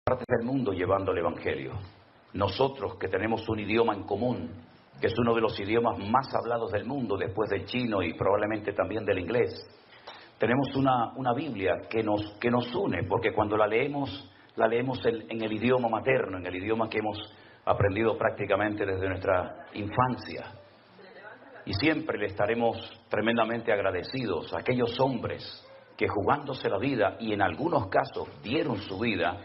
partes del mundo llevando el Evangelio. Nosotros que tenemos un idioma en común, que es uno de los idiomas más hablados del mundo después del chino y probablemente también del inglés, tenemos una Biblia que nos une, porque cuando la leemos en el idioma materno, en el idioma que hemos aprendido prácticamente desde nuestra infancia. Y siempre le estaremos tremendamente agradecidos a aquellos hombres que jugándose la vida y en algunos casos dieron su vida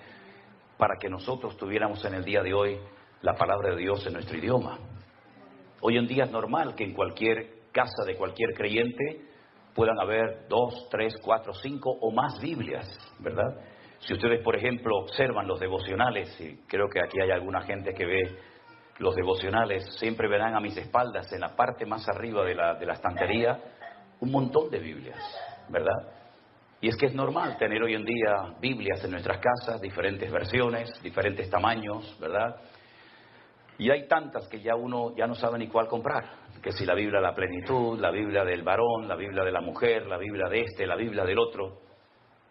para que nosotros tuviéramos en el día de hoy la palabra de Dios en nuestro idioma. Hoy en día es normal que en cualquier casa de cualquier creyente puedan haber 2, 3, 4, 5 o más Biblias, ¿verdad? Si ustedes, por ejemplo, observan los devocionales, y creo que aquí hay alguna gente que ve los devocionales, siempre verán a mis espaldas, en la parte más arriba de la estantería, un montón de Biblias, ¿verdad? Y es que es normal tener hoy en día Biblias en nuestras casas, diferentes versiones, diferentes tamaños, ¿verdad? Y hay tantas que uno ya no sabe ni cuál comprar, que si la Biblia de la plenitud, la Biblia del varón, la Biblia de la mujer, la Biblia de este, la Biblia del otro.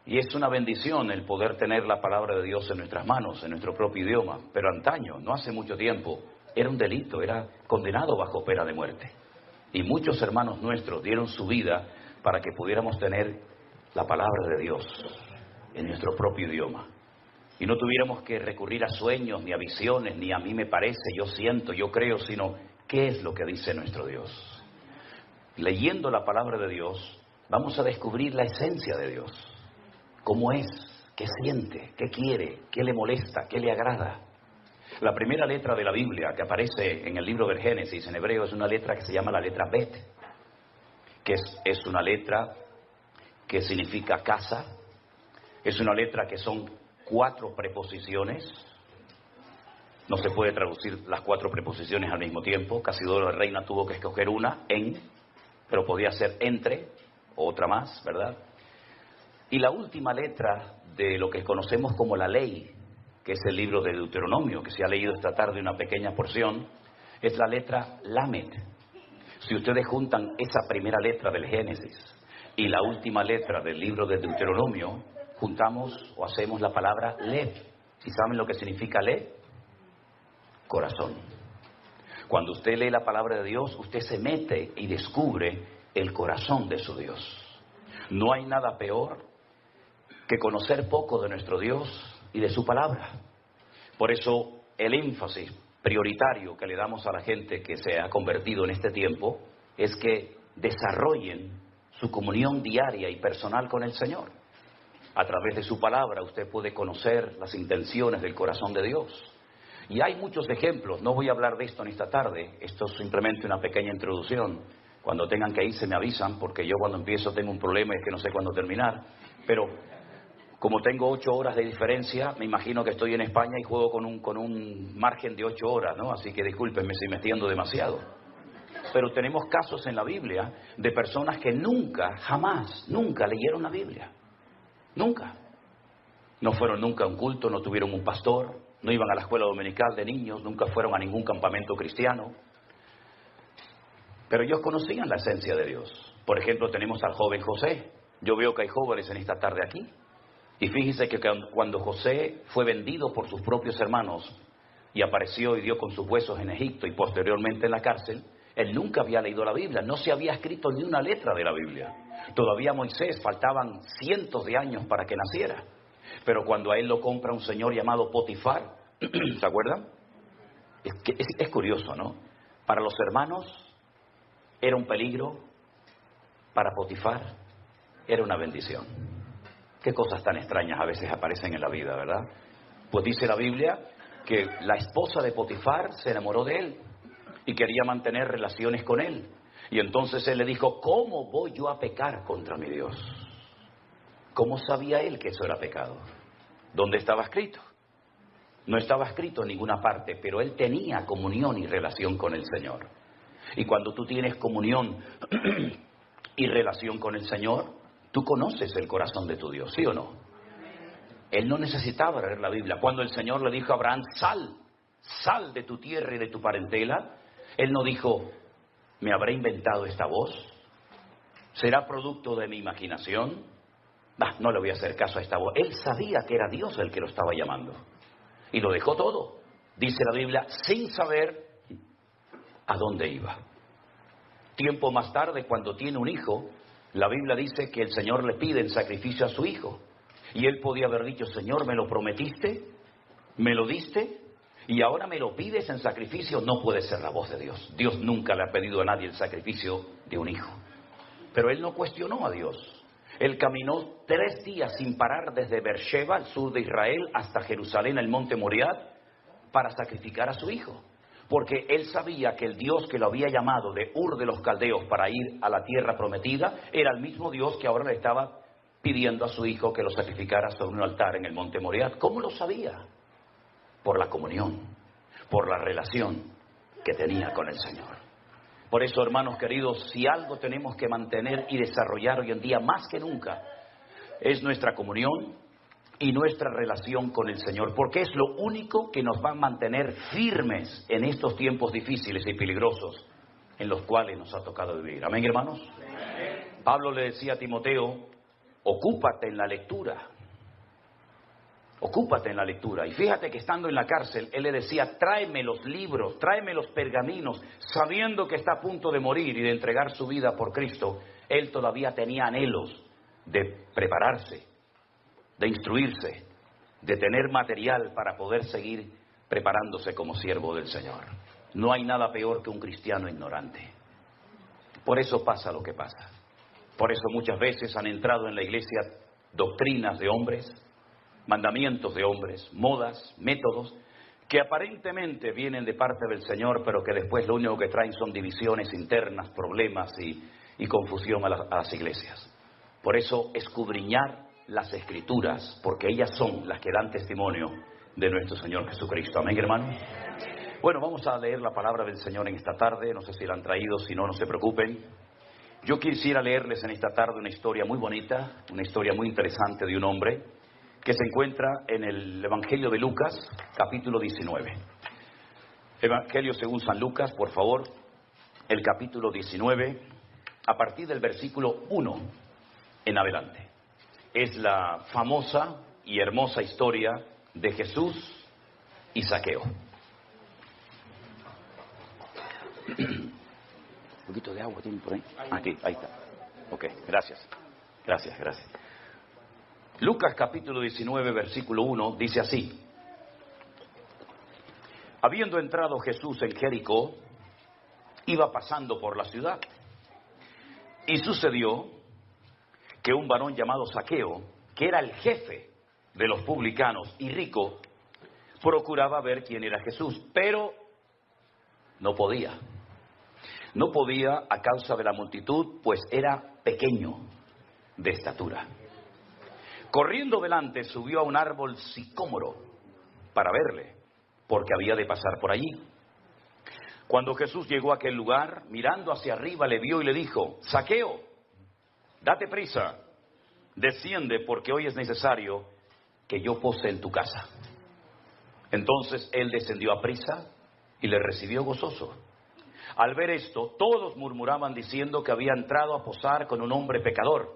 Y es una bendición el poder tener la palabra de Dios en nuestras manos, en nuestro propio idioma. Pero antaño, no hace mucho tiempo, era un delito, era condenado bajo pena de muerte. Y muchos hermanos nuestros dieron su vida para que pudiéramos tener la palabra de Dios en nuestro propio idioma. Y no tuviéramos que recurrir a sueños, ni a visiones, ni a mí me parece, yo siento, yo creo, sino ¿qué es lo que dice nuestro Dios? Leyendo la palabra de Dios, vamos a descubrir la esencia de Dios. ¿Cómo es? ¿Qué siente? ¿Qué quiere? ¿Qué le molesta? ¿Qué le agrada? La primera letra de la Biblia que aparece en el libro del Génesis, en hebreo, es una letra que se llama la letra Bet, que es una letra que significa casa. Es una letra que son 4 preposiciones. No se puede traducir las 4 preposiciones al mismo tiempo. Casidoro la reina tuvo que escoger una, en, pero podía ser entre, o otra más, ¿verdad? Y la última letra de lo que conocemos como la ley, que es el libro de Deuteronomio, que se ha leído esta tarde una pequeña porción, es la letra Lamed. Si ustedes juntan esa primera letra del Génesis y la última letra del libro de Deuteronomio, juntamos o hacemos la palabra Lev. ¿Y saben lo que significa Lev? Corazón. Cuando usted lee la palabra de Dios, usted se mete y descubre el corazón de su Dios. No hay nada peor que conocer poco de nuestro Dios y de su palabra. Por eso el énfasis prioritario que le damos a la gente que se ha convertido en este tiempo es que desarrollen su comunión diaria y personal con el Señor. A través de su palabra usted puede conocer las intenciones del corazón de Dios. Y hay muchos ejemplos, no voy a hablar de esto en esta tarde, esto es simplemente una pequeña introducción. Cuando tengan que irse me avisan, porque yo cuando empiezo tengo un problema y es que no sé cuándo terminar. Pero como tengo 8 horas de diferencia, me imagino que estoy en España y juego con un margen de 8 horas, ¿no? Así que discúlpenme si me extiendo demasiado. Pero tenemos casos en la Biblia de personas que nunca leyeron la Biblia. Nunca. No fueron nunca a un culto, no tuvieron un pastor, no iban a la escuela dominical de niños, nunca fueron a ningún campamento cristiano. Pero ellos conocían la esencia de Dios. Por ejemplo, tenemos al joven José. Yo veo que hay jóvenes en esta tarde aquí. Y fíjense que cuando José fue vendido por sus propios hermanos y apareció y dio con sus huesos en Egipto y posteriormente en la cárcel, él nunca había leído la Biblia, no se había escrito ni una letra de la Biblia. Todavía a Moisés faltaban cientos de años para que naciera. Pero cuando a él lo compra un señor llamado Potifar, ¿se acuerdan? Es curioso, ¿no? Para los hermanos era un peligro, para Potifar era una bendición. Qué cosas tan extrañas a veces aparecen en la vida, ¿verdad? Pues dice la Biblia que la esposa de Potifar se enamoró de él y quería mantener relaciones con él. Y entonces él le dijo, ¿cómo voy yo a pecar contra mi Dios? ¿Cómo sabía él que eso era pecado? ¿Dónde estaba escrito? No estaba escrito en ninguna parte, pero él tenía comunión y relación con el Señor. Y cuando tú tienes comunión y relación con el Señor, tú conoces el corazón de tu Dios, ¿sí o no? Él no necesitaba leer la Biblia. Cuando el Señor le dijo a Abraham, sal de tu tierra y de tu parentela, él no dijo, ¿me habré inventado esta voz? ¿Será producto de mi imaginación? No le voy a hacer caso a esta voz. Él sabía que era Dios el que lo estaba llamando. Y lo dejó todo, dice la Biblia, sin saber a dónde iba. Tiempo más tarde, cuando tiene un hijo, la Biblia dice que el Señor le pide en sacrificio a su hijo. Y él podía haber dicho, Señor, ¿me lo prometiste? ¿Me lo diste? Y ahora me lo pides en sacrificio. No puede ser la voz de Dios. Dios nunca le ha pedido a nadie el sacrificio de un hijo. Pero él no cuestionó a Dios. Él caminó 3 días sin parar desde Beersheba, al sur de Israel, hasta Jerusalén, el monte Moriah, para sacrificar a su hijo. Porque él sabía que el Dios que lo había llamado de Ur de los Caldeos para ir a la tierra prometida, era el mismo Dios que ahora le estaba pidiendo a su hijo que lo sacrificara sobre un altar en el monte Moriah. ¿Cómo lo sabía? Por la comunión, por la relación que tenía con el Señor. Por eso, hermanos queridos, si algo tenemos que mantener y desarrollar hoy en día más que nunca, es nuestra comunión y nuestra relación con el Señor, porque es lo único que nos va a mantener firmes en estos tiempos difíciles y peligrosos en los cuales nos ha tocado vivir. ¿Amén, hermanos? Amén. Pablo le decía a Timoteo, ocúpate en la lectura. Ocúpate en la lectura. Y fíjate que estando en la cárcel, él le decía, tráeme los libros, tráeme los pergaminos, sabiendo que está a punto de morir y de entregar su vida por Cristo. Él todavía tenía anhelos de prepararse, de instruirse, de tener material para poder seguir preparándose como siervo del Señor. No hay nada peor que un cristiano ignorante. Por eso pasa lo que pasa. Por eso muchas veces han entrado en la iglesia doctrinas de hombres, mandamientos de hombres, modas, métodos, que aparentemente vienen de parte del Señor, pero que después lo único que traen son divisiones internas, problemas y confusión a las iglesias. Por eso, escudriñar las Escrituras, porque ellas son las que dan testimonio de nuestro Señor Jesucristo. Amén, hermano. Bueno, vamos a leer la palabra del Señor en esta tarde. No sé si la han traído, si no, no se preocupen. Yo quisiera leerles en esta tarde una historia muy bonita, una historia muy interesante de un hombre que se encuentra en el Evangelio de Lucas, capítulo 19. Evangelio según San Lucas, por favor, el capítulo 19, a partir del versículo 1 en adelante. Es la famosa y hermosa historia de Jesús y Zaqueo. Un poquito de agua tiene por ahí. Aquí, ahí está. Ok, gracias. Gracias. Lucas capítulo 19, versículo 1, dice así. Habiendo entrado Jesús en Jericó, iba pasando por la ciudad. Y sucedió que un varón llamado Zaqueo, que era el jefe de los publicanos y rico, procuraba ver quién era Jesús, pero no podía. No podía a causa de la multitud, pues era pequeño de estatura. Corriendo delante, subió a un árbol sicómoro para verle, porque había de pasar por allí. Cuando Jesús llegó a aquel lugar, mirando hacia arriba, le vio y le dijo, Zaqueo, date prisa, desciende, porque hoy es necesario que yo pose en tu casa. Entonces él descendió a prisa y le recibió gozoso. Al ver esto, todos murmuraban diciendo que había entrado a posar con un hombre pecador.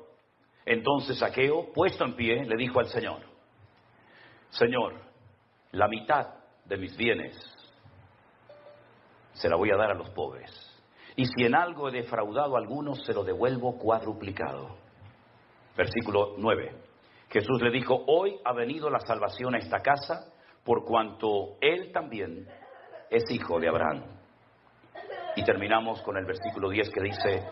Entonces Zaqueo, puesto en pie, le dijo al Señor, Señor, la mitad de mis bienes se la voy a dar a los pobres. Y si en algo he defraudado a algunos, se lo devuelvo cuadruplicado. Versículo 9. Jesús le dijo, hoy ha venido la salvación a esta casa, por cuanto él también es hijo de Abraham. Y terminamos con el versículo 10 que dice,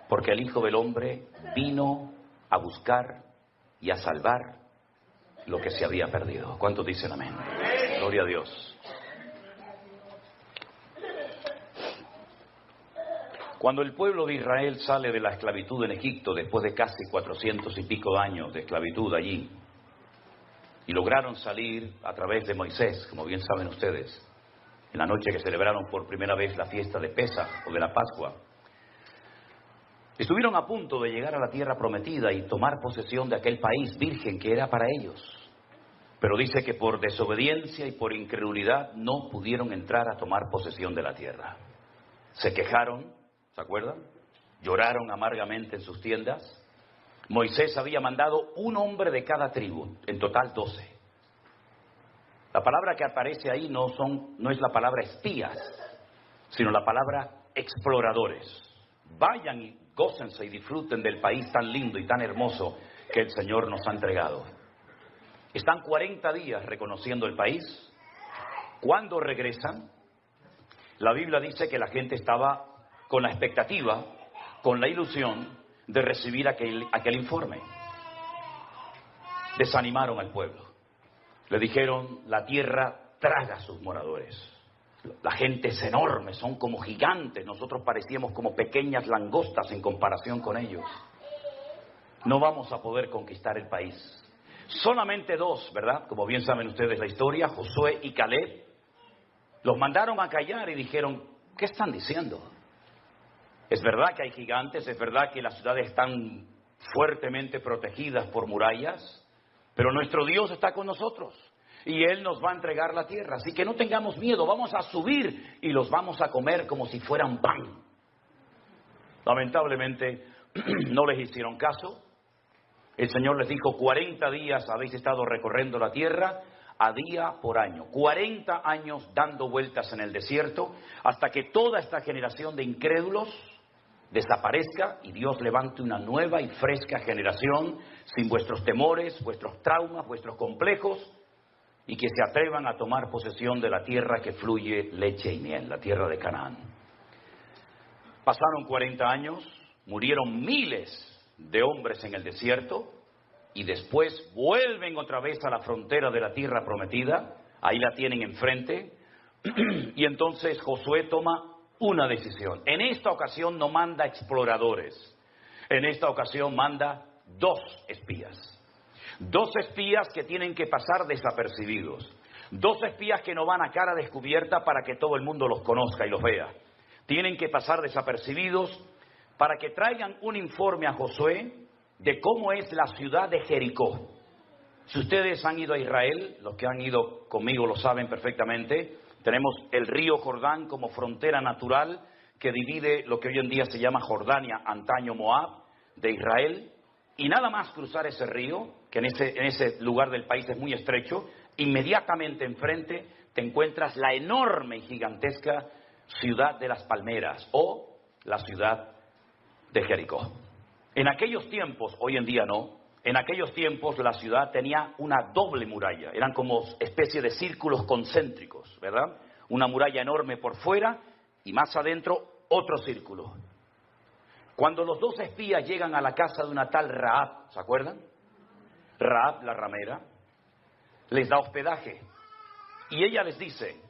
porque el Hijo del Hombre vino a buscar y a salvar lo que se había perdido. ¿Cuántos dicen amén? Gloria a Dios. Cuando el pueblo de Israel sale de la esclavitud en Egipto, después de casi 400 y pico años de esclavitud allí, y lograron salir a través de Moisés, como bien saben ustedes, en la noche que celebraron por primera vez la fiesta de Pesaj o de la Pascua, estuvieron a punto de llegar a la tierra prometida y tomar posesión de aquel país virgen que era para ellos. Pero dice que por desobediencia y por incredulidad no pudieron entrar a tomar posesión de la tierra. Se quejaron, ¿se acuerdan? Lloraron amargamente en sus tiendas. Moisés había mandado un hombre de cada tribu, en total 12. La palabra que aparece ahí no es la palabra espías, sino la palabra exploradores. Vayan y gócense y disfruten del país tan lindo y tan hermoso que el Señor nos ha entregado. Están 40 días reconociendo el país. Cuando regresan, la Biblia dice que la gente estaba con la expectativa, con la ilusión de recibir aquel informe. Desanimaron al pueblo. Le dijeron, la tierra traga a sus moradores. La gente es enorme, son como gigantes. Nosotros parecíamos como pequeñas langostas en comparación con ellos. No vamos a poder conquistar el país. Solamente dos, ¿verdad? Como bien saben ustedes la historia, Josué y Caleb, los mandaron a callar y dijeron, ¿qué están diciendo? Es verdad que hay gigantes, es verdad que las ciudades están fuertemente protegidas por murallas, pero nuestro Dios está con nosotros y Él nos va a entregar la tierra. Así que no tengamos miedo, vamos a subir y los vamos a comer como si fueran pan. Lamentablemente no les hicieron caso. El Señor les dijo, 40 días habéis estado recorriendo la tierra a día por año. 40 años dando vueltas en el desierto hasta que toda esta generación de incrédulos desaparezca y Dios levante una nueva y fresca generación sin vuestros temores, vuestros traumas, vuestros complejos y que se atrevan a tomar posesión de la tierra que fluye leche y miel, la tierra de Canaán. Pasaron 40 años, murieron miles de hombres en el desierto y después vuelven otra vez a la frontera de la tierra prometida, ahí la tienen enfrente y entonces Josué toma una decisión. En esta ocasión no manda exploradores, en esta ocasión manda 2 espías. 2 espías que tienen que pasar desapercibidos. 2 espías que no van a cara descubierta para que todo el mundo los conozca y los vea. Tienen que pasar desapercibidos para que traigan un informe a Josué de cómo es la ciudad de Jericó. Si ustedes han ido a Israel, los que han ido conmigo lo saben perfectamente, tenemos el río Jordán como frontera natural que divide lo que hoy en día se llama Jordania, antaño Moab, de Israel. Y nada más cruzar ese río, que en ese lugar del país es muy estrecho, inmediatamente enfrente te encuentras la enorme y gigantesca ciudad de las palmeras o la ciudad de Jericó. En aquellos tiempos, hoy en día no, en aquellos tiempos la ciudad tenía una doble muralla, eran como especie de círculos concéntricos, ¿verdad? Una muralla enorme por fuera y más adentro otro círculo. Cuando los 2 espías llegan a la casa de una tal Rahab, ¿se acuerdan? Rahab la ramera, les da hospedaje y ella les dice,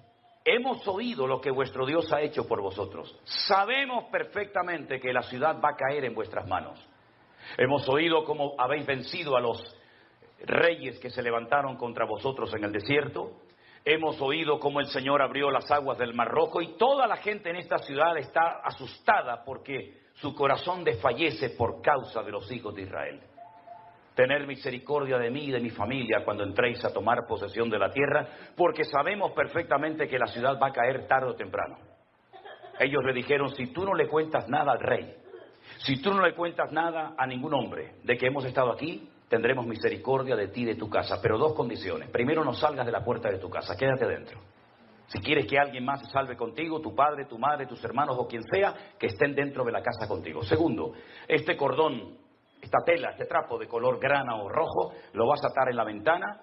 hemos oído lo que vuestro Dios ha hecho por vosotros, sabemos perfectamente que la ciudad va a caer en vuestras manos. Hemos oído cómo habéis vencido a los reyes que se levantaron contra vosotros en el desierto. Hemos oído cómo el Señor abrió las aguas del Mar Rojo y toda la gente en esta ciudad está asustada porque su corazón desfallece por causa de los hijos de Israel. Tener misericordia de mí y de mi familia cuando entréis a tomar posesión de la tierra, porque sabemos perfectamente que la ciudad va a caer tarde o temprano. Ellos le dijeron, si tú no le cuentas nada al rey, si tú no le cuentas nada a ningún hombre de que hemos estado aquí, tendremos misericordia de ti y de tu casa. Pero 2 condiciones. Primero, no salgas de la puerta de tu casa, quédate dentro. Si quieres que alguien más se salve contigo, tu padre, tu madre, tus hermanos o quien sea, que estén dentro de la casa contigo. Segundo, este cordón, esta tela, este trapo de color grana o rojo, lo vas a atar en la ventana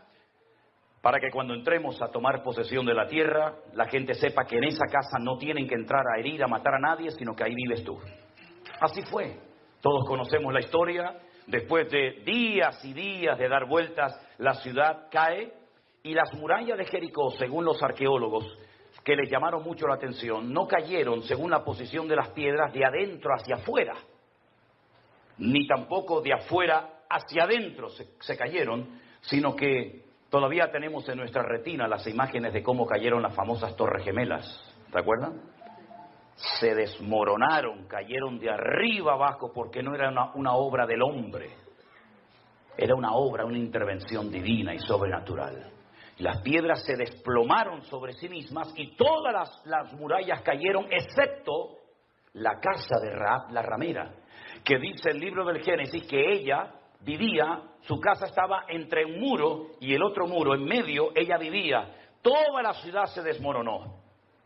para que cuando entremos a tomar posesión de la tierra, la gente sepa que en esa casa no tienen que entrar a herir, a matar a nadie, sino que ahí vives tú. Así fue. Todos conocemos la historia. Después de días y días de dar vueltas, la ciudad cae y las murallas de Jericó, según los arqueólogos, que les llamaron mucho la atención, no cayeron según la posición de las piedras de adentro hacia afuera, ni tampoco de afuera hacia adentro se cayeron, sino que todavía tenemos en nuestra retina las imágenes de cómo cayeron las famosas Torres Gemelas. ¿Se acuerdan? Se desmoronaron, cayeron de arriba abajo porque no era una obra del hombre, era una obra, una intervención divina y sobrenatural. Las piedras se desplomaron sobre sí mismas y todas las murallas cayeron excepto la casa de Rahab la ramera, que dice el libro del Génesis que ella vivía, su casa estaba entre un muro y el otro muro, en medio ella vivía, Toda la ciudad se desmoronó,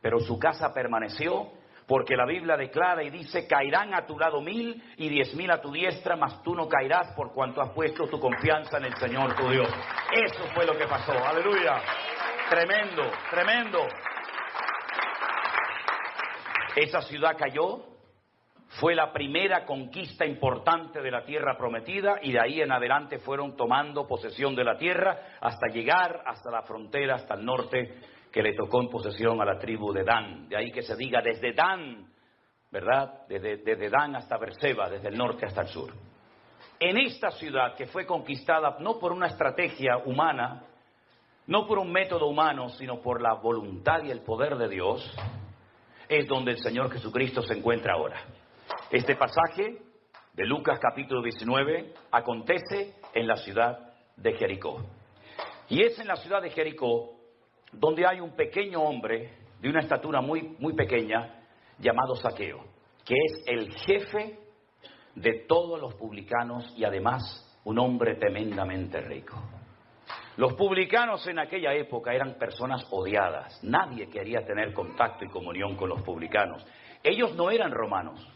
pero su casa permaneció, porque la Biblia declara y dice: caerán a tu lado 1000 y 10.000 a tu diestra, mas tú no caerás, por cuanto has puesto tu confianza en el Señor tu Dios. Eso fue lo que pasó. Aleluya. Tremendo, tremendo. Esa ciudad cayó. Fue la primera conquista importante de la tierra prometida, y de ahí en adelante fueron tomando posesión de la tierra hasta llegar hasta la frontera, hasta el norte, que le tocó en posesión a la tribu de Dan. De ahí que se diga desde Dan, ¿verdad? Desde Dan hasta Berseba, desde el norte hasta el sur. En esta ciudad, que fue conquistada no por una estrategia humana, no por un método humano, sino por la voluntad y el poder de Dios, es donde el Señor Jesucristo se encuentra ahora. Este pasaje de Lucas capítulo 19 acontece en la ciudad de Jericó. Y es en la ciudad de Jericó donde hay un pequeño hombre de una estatura muy pequeña llamado Zaqueo, que es el jefe de todos los publicanos y además un hombre tremendamente rico. Los publicanos en aquella época eran personas odiadas. Nadie quería tener contacto y comunión con los publicanos. Ellos no eran romanos.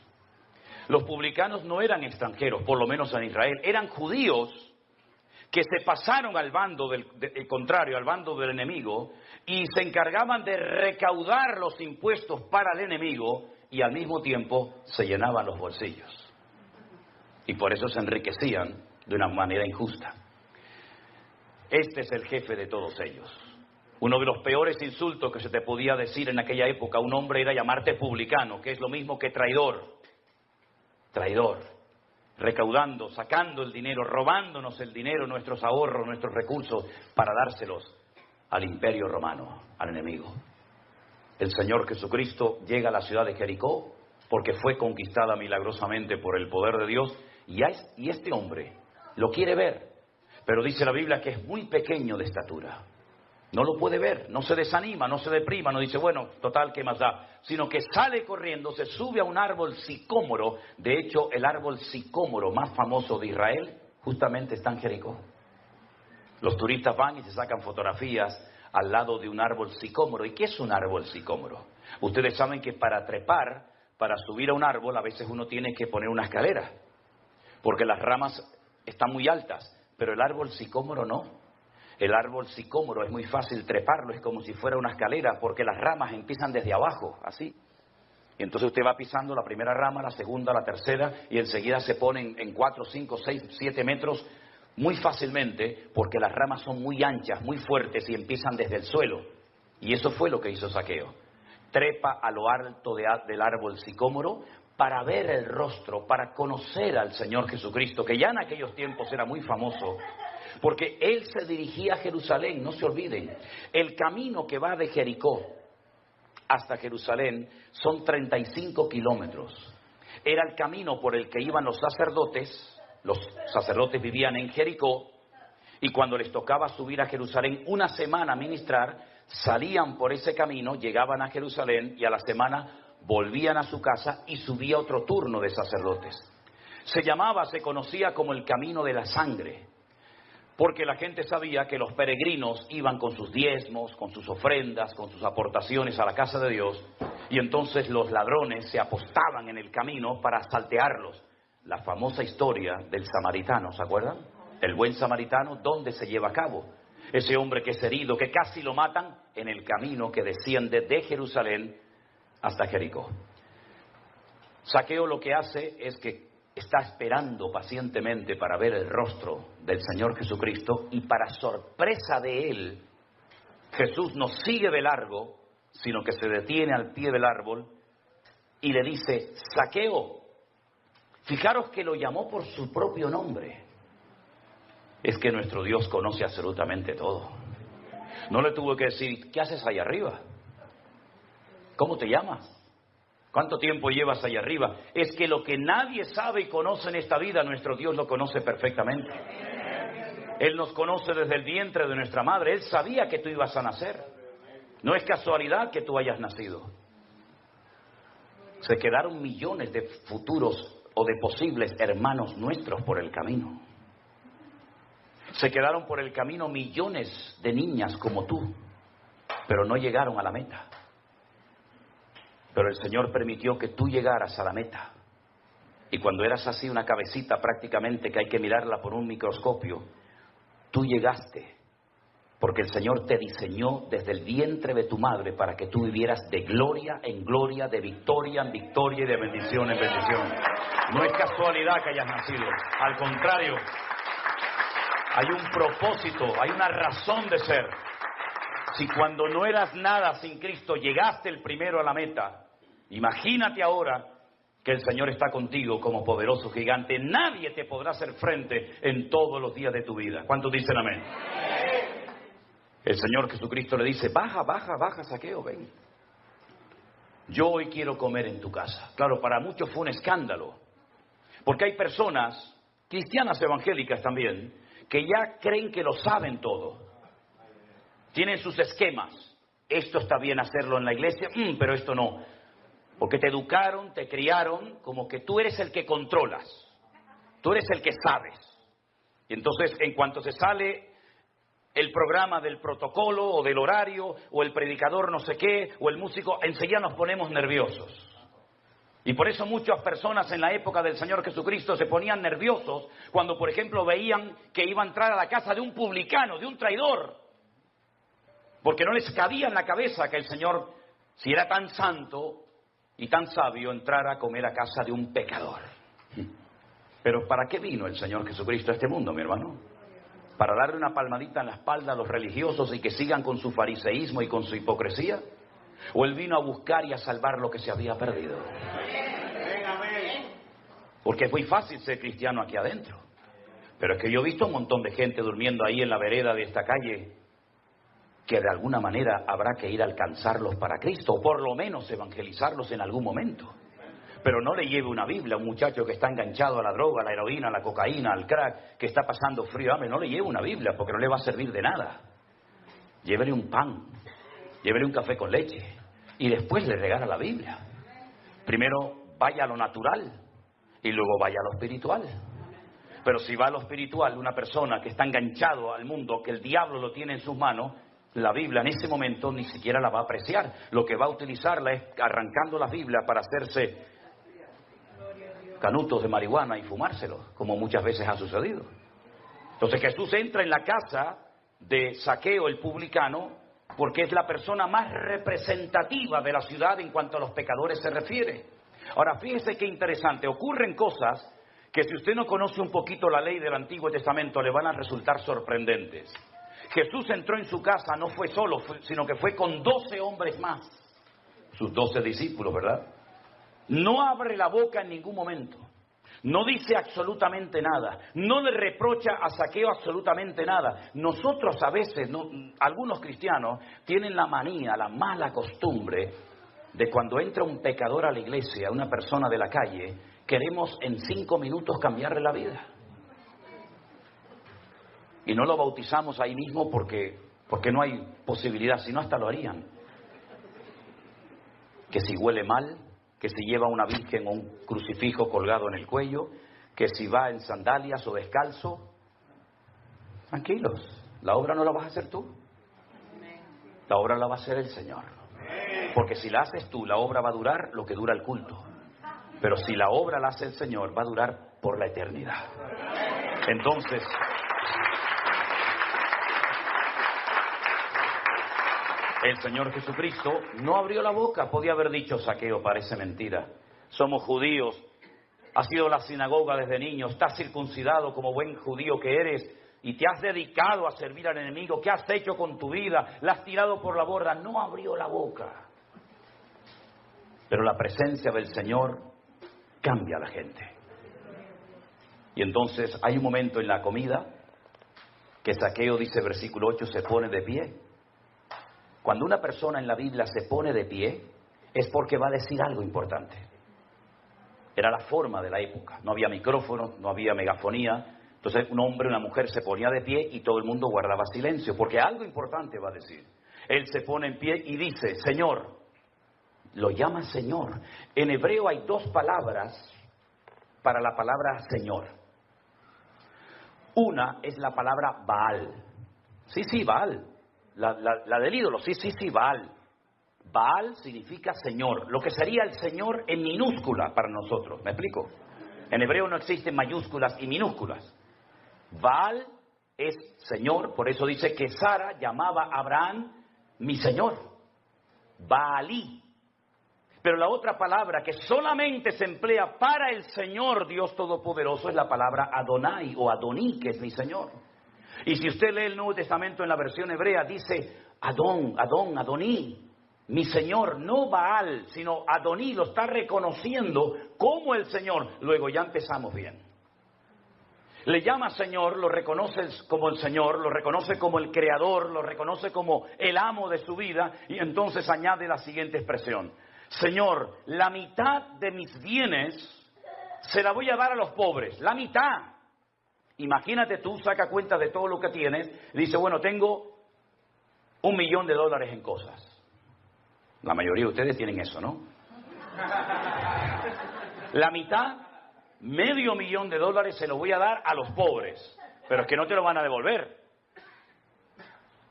Los publicanos no eran extranjeros, por lo menos en Israel. Eran judíos que se pasaron al bando del contrario, al bando del enemigo, y se encargaban de recaudar los impuestos para el enemigo, y al mismo tiempo se llenaban los bolsillos. Y por eso se enriquecían de una manera injusta. Este es el jefe de todos ellos. Uno de los peores insultos que se te podía decir en aquella época a un hombre era llamarte publicano, que es lo mismo que traidor. Traidor, recaudando, sacando el dinero, robándonos el dinero, nuestros ahorros, nuestros recursos, para dárselos al imperio romano, al enemigo. El Señor Jesucristo llega a la ciudad de Jericó porque fue conquistada milagrosamente por el poder de Dios, y este hombre lo quiere ver, pero dice la Biblia que es muy pequeño de estatura. No lo puede ver, no se desanima, no se deprima, no dice, bueno, total, ¿qué más da? Sino que sale corriendo, se sube a un árbol sicómoro. De hecho, el árbol sicómoro más famoso de Israel justamente está en Jericó. Los turistas van y se sacan fotografías al lado de un árbol sicómoro. ¿Y qué es un árbol sicómoro? Ustedes saben que para trepar, para subir a un árbol, a veces uno tiene que poner una escalera, porque las ramas están muy altas, pero el árbol sicómoro no. El árbol sicómoro es muy fácil treparlo, es como si fuera una escalera, porque las ramas empiezan desde abajo, así. Y entonces usted va pisando la primera rama, la segunda, la tercera, y enseguida se ponen en 4, 5, 6, 7 metros muy fácilmente, porque las ramas son muy anchas, muy fuertes, y empiezan desde el suelo. Y eso fue lo que hizo Zaqueo. Trepa a lo alto del árbol sicómoro para ver el rostro, para conocer al Señor Jesucristo, que ya en aquellos tiempos era muy famoso, porque él se dirigía a Jerusalén. No se olviden, el camino que va de Jericó hasta Jerusalén son 35 kilómetros. Era el camino por el que iban los sacerdotes. Los sacerdotes vivían en Jericó, y cuando les tocaba subir a Jerusalén una semana a ministrar, salían por ese camino, llegaban a Jerusalén, y a la semana volvían a su casa y subía otro turno de sacerdotes. Se conocía como el camino de la sangre, porque la gente sabía que los peregrinos iban con sus diezmos, con sus ofrendas, con sus aportaciones a la casa de Dios, y entonces los ladrones se apostaban en el camino para saltearlos. La famosa historia del samaritano, ¿se acuerdan? El buen samaritano, ¿dónde se lleva a cabo? Ese hombre que es herido, que casi lo matan, en el camino que desciende de Jerusalén hasta Jericó. Zaqueo lo que hace es que está esperando pacientemente para ver el rostro del Señor Jesucristo, y para sorpresa de él, Jesús no sigue de largo, sino que se detiene al pie del árbol y le dice, Zaqueo. Fijaros que lo llamó por su propio nombre. Es que nuestro Dios conoce absolutamente todo. No le tuvo que decir, ¿qué haces allá arriba? ¿Cómo te llamas? ¿Cuánto tiempo llevas allá arriba? Es que lo que nadie sabe y conoce en esta vida, nuestro Dios lo conoce perfectamente. Él nos conoce desde el vientre de nuestra madre. Él sabía que tú ibas a nacer. No es casualidad que tú hayas nacido. Se quedaron millones de futuros o de posibles hermanos nuestros por el camino. Se quedaron por el camino millones de niñas como tú. pero no llegaron a la meta. Pero el Señor permitió que tú llegaras a la meta. Y cuando eras así una cabecita prácticamente que hay que mirarla por un microscopio, tú llegaste. Porque el Señor te diseñó desde el vientre de tu madre para que tú vivieras de gloria en gloria, de victoria en victoria y de bendición en bendición. No es casualidad que hayas nacido. Al contrario, hay un propósito, hay una razón de ser. Si cuando no eras nada sin Cristo llegaste el primero a la meta, imagínate ahora que el Señor está contigo como poderoso gigante. Nadie te podrá hacer frente en todos los días de tu vida. ¿Cuántos dicen amén? El Señor Jesucristo le dice, baja, Zaqueo, ven. Yo hoy quiero comer en tu casa. Claro, para muchos fue un escándalo. Porque hay personas, cristianas evangélicas también, que ya creen que lo saben todo. Tienen sus esquemas. Esto está bien hacerlo en la iglesia, pero esto no. Porque te educaron, te criaron como que tú eres el que controlas. Tú eres el que sabes. Y entonces, en cuanto se sale el programa del protocolo o del horario, o el predicador no sé qué, o el músico, enseguida nos ponemos nerviosos. Y por eso muchas personas en la época del Señor Jesucristo se ponían nerviosos cuando, por ejemplo, veían que iba a entrar a la casa de un publicano, de un traidor. Porque no les cabía en la cabeza que el Señor, si era tan santo y tan sabio, entrara a comer a casa de un pecador. Pero ¿para qué vino el Señor Jesucristo a este mundo, mi hermano? ¿Para darle una palmadita en la espalda a los religiosos y que sigan con su fariseísmo y con su hipocresía? ¿O Él vino a buscar y a salvar lo que se había perdido? Porque es muy fácil ser cristiano aquí adentro. Pero es que yo he visto un montón de gente durmiendo ahí en la vereda de esta calle que de alguna manera habrá que ir a alcanzarlos para Cristo, o por lo menos evangelizarlos en algún momento. Pero no le lleve una Biblia a un muchacho que está enganchado a la droga, a la heroína, a la cocaína, al crack, que está pasando frío, hambre. No le lleve una Biblia porque no le va a servir de nada. Llévele un pan, llévele un café con leche y después le regala la Biblia. Primero vaya a lo natural y luego vaya a lo espiritual. Pero si va a lo espiritual, una persona que está enganchado al mundo, que el diablo lo tiene en sus manos, la Biblia en ese momento ni siquiera la va a apreciar. Lo que va a utilizarla es arrancando la Biblia para hacerse canutos de marihuana y fumárselos, como muchas veces ha sucedido. Entonces Jesús entra en la casa de Zaqueo, el publicano, porque es la persona más representativa de la ciudad en cuanto a los pecadores se refiere. Ahora, fíjese qué interesante, ocurren cosas que si usted no conoce un poquito la ley del Antiguo Testamento le van a resultar sorprendentes. Jesús entró en su casa, no fue solo, sino que fue con 12 hombres más, sus 12 discípulos, ¿verdad? No abre la boca en ningún momento, no dice absolutamente nada, no le reprocha a Zaqueo absolutamente nada. Nosotros a veces, algunos cristianos, tienen la manía, la mala costumbre de cuando entra un pecador a la iglesia, una persona de la calle, queremos en 5 minutos cambiarle la vida. Y no lo bautizamos ahí mismo porque no hay posibilidad, si no hasta lo harían. Que si huele mal, que si lleva una virgen o un crucifijo colgado en el cuello, que si va en sandalias o descalzo. Tranquilos, la obra no la vas a hacer tú. La obra la va a hacer el Señor. Porque si la haces tú, la obra va a durar lo que dura el culto. Pero si la obra la hace el Señor, va a durar por la eternidad. Entonces, el Señor Jesucristo no abrió la boca. Podía haber dicho: Zaqueo, parece mentira. Somos judíos. Has ido a la sinagoga desde niño. Estás circuncidado como buen judío que eres. Y te has dedicado a servir al enemigo. ¿Qué has hecho con tu vida? La has tirado por la borda. No abrió la boca. Pero la presencia del Señor cambia a la gente. Y entonces hay un momento en la comida que Zaqueo, dice versículo 8, se pone de pie. Cuando una persona en la Biblia se pone de pie, es porque va a decir algo importante. Era la forma de la época. No había micrófono, no había megafonía. Entonces un hombre o una mujer se ponía de pie y todo el mundo guardaba silencio, porque algo importante va a decir. Él se pone en pie y dice: Señor. Lo llama Señor. En hebreo hay 2 palabras para la palabra Señor. Una es la palabra Baal. Sí, Baal. la del ídolo. Sí, Baal. Baal significa Señor, lo que sería el Señor en minúscula para nosotros. ¿Me explico? En hebreo no existen mayúsculas y minúsculas. Baal es Señor, por eso dice que Sara llamaba a Abraham mi Señor. Baalí. Pero la otra palabra que solamente se emplea para el Señor Dios Todopoderoso es la palabra Adonai o Adoní, que es mi Señor. Y si usted lee el Nuevo Testamento en la versión hebrea, dice Adoní, mi Señor, no Baal, sino Adoní, lo está reconociendo como el Señor. Luego ya empezamos bien. Le llama Señor, lo reconoce como el Señor, lo reconoce como el Creador, lo reconoce como el amo de su vida, y entonces añade la siguiente expresión: Señor, la mitad de mis bienes se la voy a dar a los pobres, la mitad. Imagínate tú, saca cuenta de todo lo que tienes, y dice, bueno, tengo $1.000.000 en cosas. La mayoría de ustedes tienen eso, ¿no? La mitad, $500.000 se lo voy a dar a los pobres, pero es que no te lo van a devolver.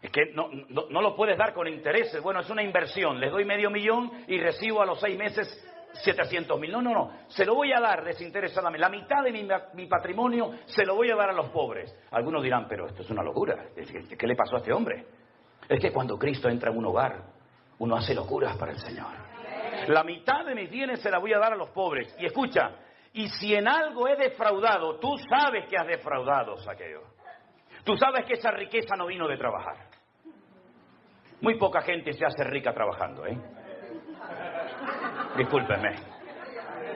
Es que no lo puedes dar con intereses. Bueno, es una inversión, les doy $500.000 y recibo a los 6 meses 700.000. No, se lo voy a dar desinteresadamente. La mitad de mi patrimonio se lo voy a dar a los pobres. Algunos dirán, pero esto es una locura. ¿Qué le pasó a este hombre? Es que cuando Cristo entra en un hogar, uno hace locuras para el Señor. La mitad de mis bienes se la voy a dar a los pobres. Y escucha, y si en algo he defraudado, tú sabes que has defraudado, Zaqueo. Tú sabes que esa riqueza no vino de trabajar. Muy poca gente se hace rica trabajando, ¿eh? Discúlpenme.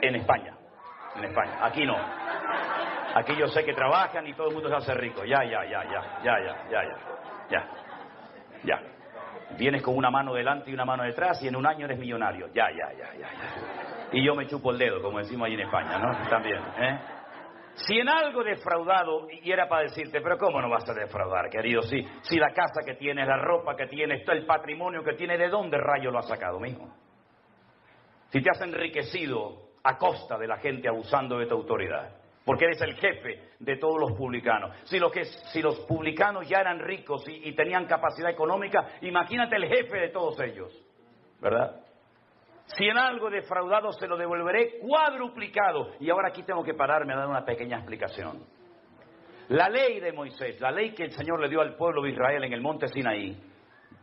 En España. Aquí no. Aquí yo sé que trabajan y todo el mundo se hace rico. Ya. Vienes con una mano delante y una mano detrás y en un año eres millonario. Ya. Y yo me chupo el dedo, como decimos ahí en España, ¿no? También, ¿eh? Si en algo defraudado, y era para decirte, pero ¿cómo no vas a defraudar, querido? Si la casa que tienes, la ropa que tienes, todo el patrimonio que tienes, ¿de dónde rayo lo has sacado, mijo? Si te has enriquecido a costa de la gente abusando de tu autoridad, porque eres el jefe de todos los publicanos. Si los publicanos ya eran ricos y tenían capacidad económica, imagínate el jefe de todos ellos, ¿verdad? Si en algo defraudado se lo devolveré cuadruplicado. Y ahora aquí tengo que pararme a dar una pequeña explicación. La ley de Moisés, la ley que el Señor le dio al pueblo de Israel en el monte Sinaí,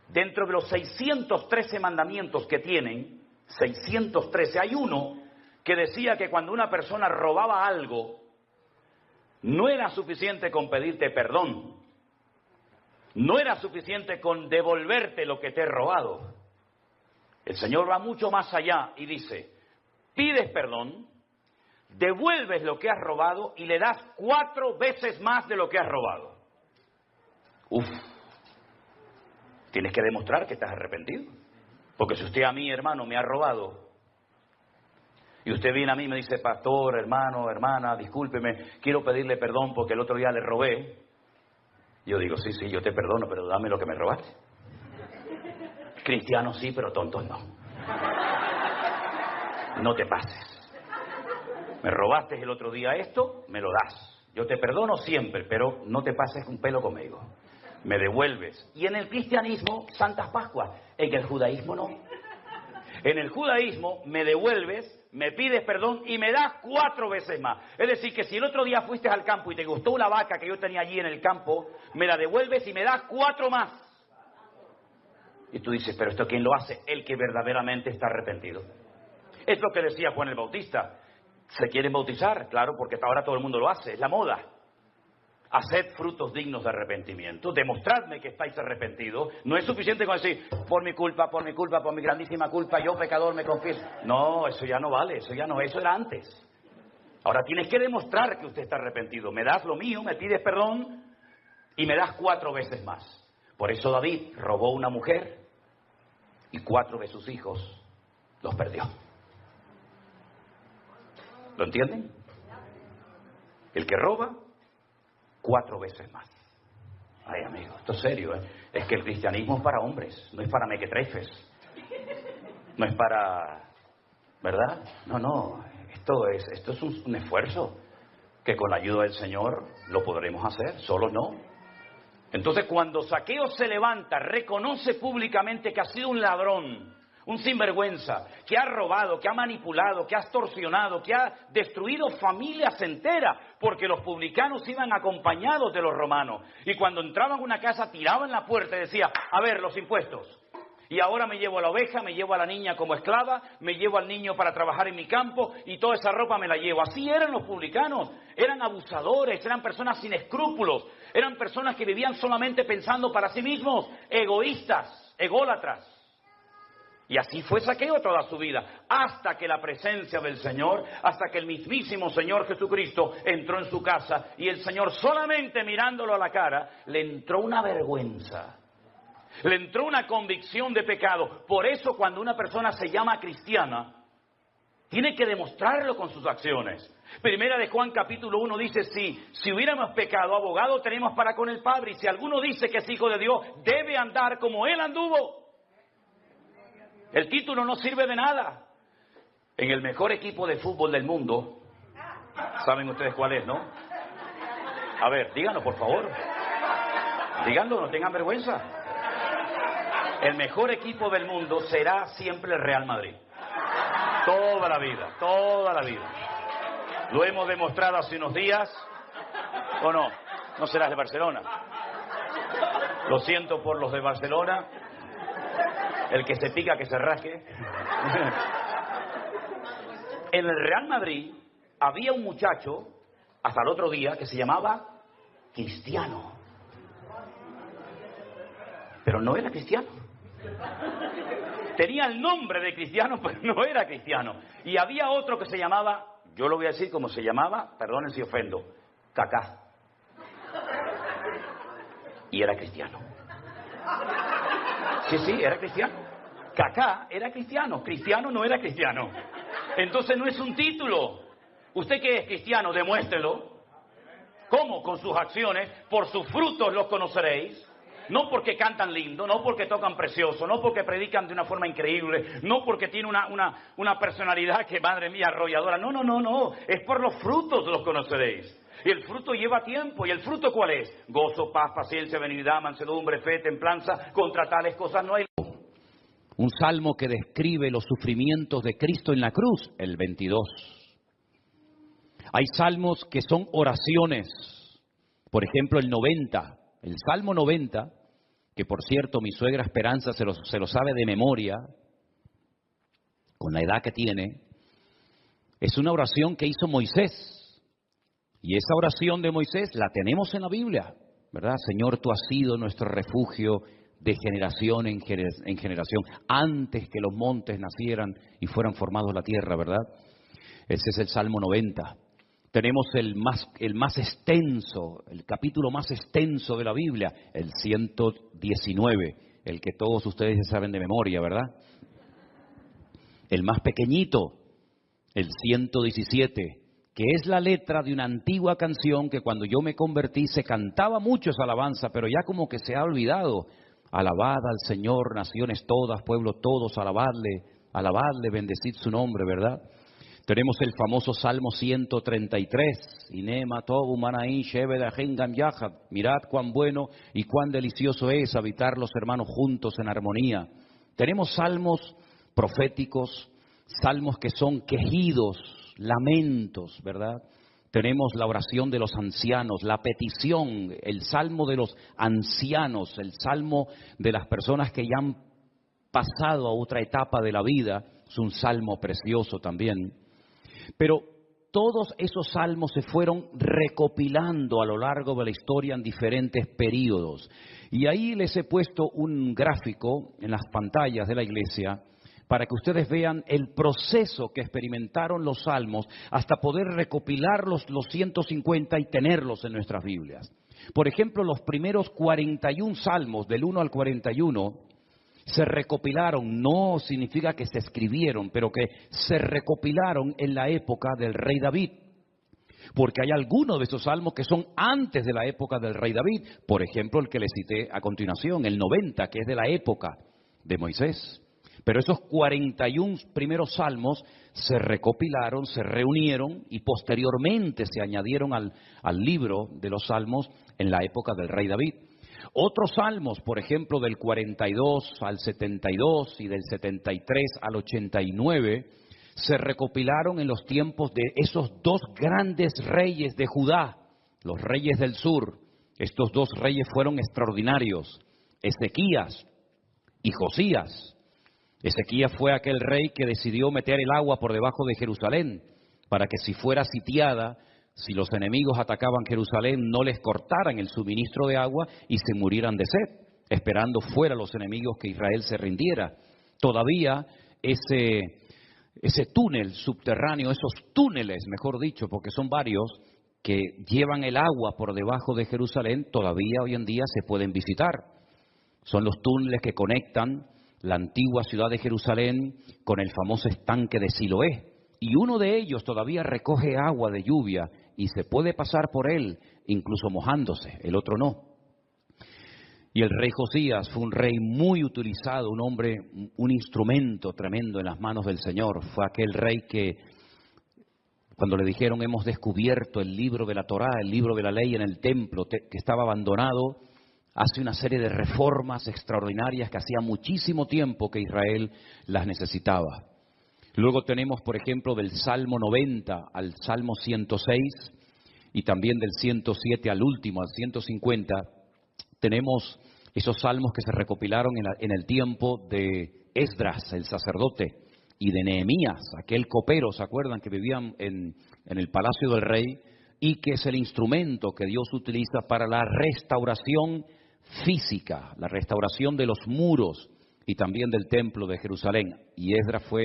dentro de los 613 mandamientos que tienen, 613, hay uno que decía que cuando una persona robaba algo, no era suficiente con pedirte perdón, no era suficiente con devolverte lo que te he robado. El Señor va mucho más allá y dice, pides perdón, devuelves lo que has robado y le das 4 veces más de lo que has robado. Tienes que demostrar que estás arrepentido. Porque si usted a mí, hermano, me ha robado, y usted viene a mí y me dice, pastor, hermano, hermana, discúlpeme, quiero pedirle perdón porque el otro día le robé. Yo digo, sí, yo te perdono, pero dame lo que me robaste. Cristianos sí, pero tontos no. No te pases. Me robaste el otro día esto, me lo das. Yo te perdono siempre, pero no te pases un pelo conmigo. Me devuelves. Y en el cristianismo, Santas Pascuas. En el judaísmo no. En el judaísmo me devuelves, me pides perdón y me das 4 veces más. Es decir, que si el otro día fuiste al campo y te gustó una vaca que yo tenía allí en el campo, me la devuelves y me das 4 más. Y tú dices, pero ¿esto quién lo hace? El que verdaderamente está arrepentido. Es lo que decía Juan el Bautista. ¿Se quieren bautizar? Claro, porque ahora todo el mundo lo hace, es la moda. Haced frutos dignos de arrepentimiento. Demostradme que estáis arrepentidos. No es suficiente con decir, por mi culpa, por mi grandísima culpa, yo pecador me confieso. No, eso ya no vale, eso era antes. Ahora tienes que demostrar que usted está arrepentido. Me das lo mío, me pides perdón y me das 4 veces más. Por eso David robó una mujer y 4 de sus hijos los perdió. ¿Lo entienden? El que roba, 4 veces más. Ay, amigo, esto es serio, ¿eh? Es que el cristianismo es para hombres, no es para mequetrefes. No es para... ¿verdad? No, esto es un esfuerzo que con la ayuda del Señor lo podremos hacer, solos no. Entonces cuando Zaqueo se levanta, reconoce públicamente que ha sido un ladrón, un sinvergüenza, que ha robado, que ha manipulado, que ha extorsionado, que ha destruido familias enteras, porque los publicanos iban acompañados de los romanos. Y cuando entraban a una casa, tiraban la puerta y decía, a ver, los impuestos. Y ahora me llevo a la oveja, me llevo a la niña como esclava, me llevo al niño para trabajar en mi campo y toda esa ropa me la llevo. Así eran los publicanos, eran abusadores, eran personas sin escrúpulos, eran personas que vivían solamente pensando para sí mismos, egoístas, ególatras. Y así fue Zaqueo toda su vida, hasta que la presencia del Señor, hasta que el mismísimo Señor Jesucristo entró en su casa y el Señor solamente mirándolo a la cara, le entró una vergüenza. Le entró una convicción de pecado. Por eso cuando una persona se llama cristiana, tiene que demostrarlo con sus acciones. Primera de Juan capítulo 1 dice, si hubiéramos pecado, abogado tenemos para con el Padre. Y si alguno dice que es hijo de Dios, debe andar como Él anduvo. El título no sirve de nada. En el mejor equipo de fútbol del mundo, ¿saben ustedes cuál es, no? A ver, díganlo por favor. Díganlo, no tengan vergüenza. El mejor equipo del mundo será siempre el Real Madrid. Toda la vida, toda la vida. Lo hemos demostrado hace unos días. ¿O no? No serás de Barcelona. Lo siento por los de Barcelona. El que se pica, que se rasque. En el Real Madrid había un muchacho, hasta el otro día, que se llamaba Cristiano. Pero no era cristiano. Tenía el nombre de cristiano, pero no era cristiano. Y había otro que se llamaba, yo lo voy a decir como se llamaba, perdonen si ofendo, Kaká. Y era cristiano. Sí, era cristiano. Kaká era cristiano, cristiano no era cristiano. Entonces no es un título. ¿Usted qué es cristiano? Demuéstrelo. ¿Cómo? Con sus acciones, por sus frutos los conoceréis. No porque cantan lindo, no porque tocan precioso, no porque predican de una forma increíble, no porque tiene una personalidad que, madre mía, arrolladora. No. Es por los frutos los conoceréis. Y el fruto lleva tiempo. ¿Y el fruto cuál es? Gozo, paz, paciencia, benignidad, mansedumbre, fe, templanza. Contra tales cosas no hay. Un salmo que describe los sufrimientos de Cristo en la cruz, el 22. Hay salmos que son oraciones. Por ejemplo, el 90, el Salmo 90, que por cierto mi suegra Esperanza se lo sabe de memoria, con la edad que tiene, es una oración que hizo Moisés. Y esa oración de Moisés la tenemos en la Biblia, ¿verdad? Señor, tú has sido nuestro refugio de generación en generación, antes que los montes nacieran y fueran formados la tierra, ¿verdad? Ese es el Salmo 90. Tenemos el más extenso, el capítulo más extenso de la Biblia, el 119, el que todos ustedes ya saben de memoria, ¿verdad? El más pequeñito, el 117, que es la letra de una antigua canción que cuando yo me convertí se cantaba mucho esa alabanza, pero ya como que se ha olvidado. Alabad al Señor, naciones todas, pueblos todos, alabadle, bendecid su nombre, ¿verdad? Tenemos el famoso Salmo 133, Inema tobu manaín shebedahim gam yahad. Mirad cuán bueno y cuán delicioso es habitar los hermanos juntos en armonía. Tenemos salmos proféticos, salmos que son quejidos, lamentos, ¿verdad? Tenemos la oración de los ancianos, la petición, el salmo de los ancianos, el salmo de las personas que ya han pasado a otra etapa de la vida, es un salmo precioso también. Pero todos esos salmos se fueron recopilando a lo largo de la historia en diferentes periodos. Y ahí les he puesto un gráfico en las pantallas de la iglesia para que ustedes vean el proceso que experimentaron los salmos hasta poder recopilar los 150 y tenerlos en nuestras Biblias. Por ejemplo, los primeros 41 salmos, del 1 al 41, se recopilaron, no significa que se escribieron, pero que se recopilaron en la época del rey David. Porque hay algunos de esos salmos que son antes de la época del rey David. Por ejemplo, el que les cité a continuación, el 90, que es de la época de Moisés. Pero esos 41 primeros salmos se recopilaron, se reunieron y posteriormente se añadieron al libro de los salmos en la época del rey David. Otros salmos, por ejemplo, del 42 al 72 y del 73 al 89, se recopilaron en los tiempos de esos dos grandes reyes de Judá, los reyes del sur. Estos dos reyes fueron extraordinarios, Ezequías y Josías. Ezequías fue aquel rey que decidió meter el agua por debajo de Jerusalén para que si fuera sitiada, si los enemigos atacaban Jerusalén, no les cortaran el suministro de agua y se murieran de sed, esperando fuera los enemigos que Israel se rindiera. Todavía ese túnel subterráneo, esos túneles, mejor dicho, porque son varios, que llevan el agua por debajo de Jerusalén, todavía hoy en día se pueden visitar. Son los túneles que conectan la antigua ciudad de Jerusalén con el famoso estanque de Siloé. Y uno de ellos todavía recoge agua de lluvia y se puede pasar por él, incluso mojándose, el otro no. Y el rey Josías fue un rey muy utilizado, un hombre, un instrumento tremendo en las manos del Señor. Fue aquel rey que, cuando le dijeron hemos descubierto el libro de la Torá, el libro de la ley en el templo que estaba abandonado, hace una serie de reformas extraordinarias que hacía muchísimo tiempo que Israel las necesitaba. Luego tenemos, por ejemplo, del Salmo 90 al Salmo 106 y también del 107 al último, al 150, tenemos esos salmos que se recopilaron en el tiempo de Esdras, el sacerdote, y de Nehemías, aquel copero, ¿se acuerdan? Que vivían en el palacio del rey y que es el instrumento que Dios utiliza para la restauración física, la restauración de los muros y también del templo de Jerusalén. Y Esdras fue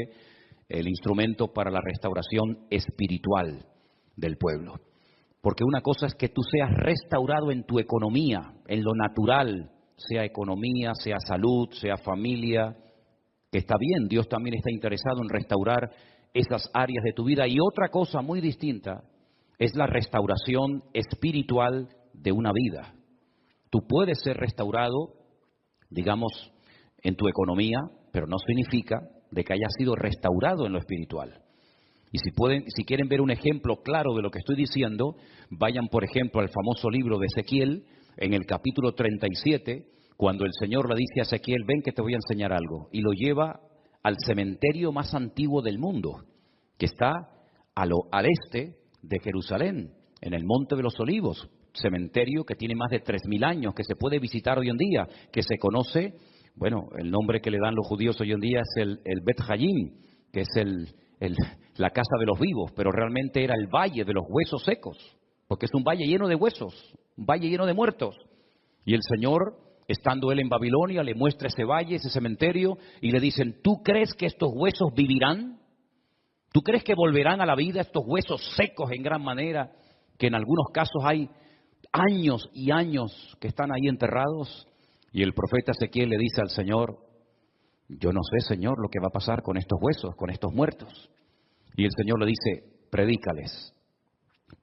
el instrumento para la restauración espiritual del pueblo. Porque una cosa es que tú seas restaurado en tu economía, en lo natural, sea economía, sea salud, sea familia, que está bien, Dios también está interesado en restaurar esas áreas de tu vida. Y otra cosa muy distinta es la restauración espiritual de una vida. Tú puedes ser restaurado, digamos, en tu economía, pero no significa de que hayas sido restaurado en lo espiritual. Y si quieren ver un ejemplo claro de lo que estoy diciendo, vayan, por ejemplo, al famoso libro de Ezequiel, en el capítulo 37, cuando el Señor le dice a Ezequiel, ven que te voy a enseñar algo, y lo lleva al cementerio más antiguo del mundo, que está al este de Jerusalén, en el Monte de los Olivos, cementerio que tiene más de 3.000 años, que se puede visitar hoy en día, que se conoce, bueno, el nombre que le dan los judíos hoy en día es el Bet Hayim, que es la casa de los vivos, pero realmente era el valle de los huesos secos, porque es un valle lleno de huesos, un valle lleno de muertos. Y el Señor, estando él en Babilonia, le muestra ese valle, ese cementerio, y le dicen, ¿tú crees que estos huesos vivirán? ¿Tú crees que volverán a la vida estos huesos secos en gran manera, que en algunos casos hay años y años que están ahí enterrados? Y el profeta Ezequiel le dice al Señor, yo no sé, Señor, lo que va a pasar con estos huesos, con estos muertos. Y el Señor le dice, predícales,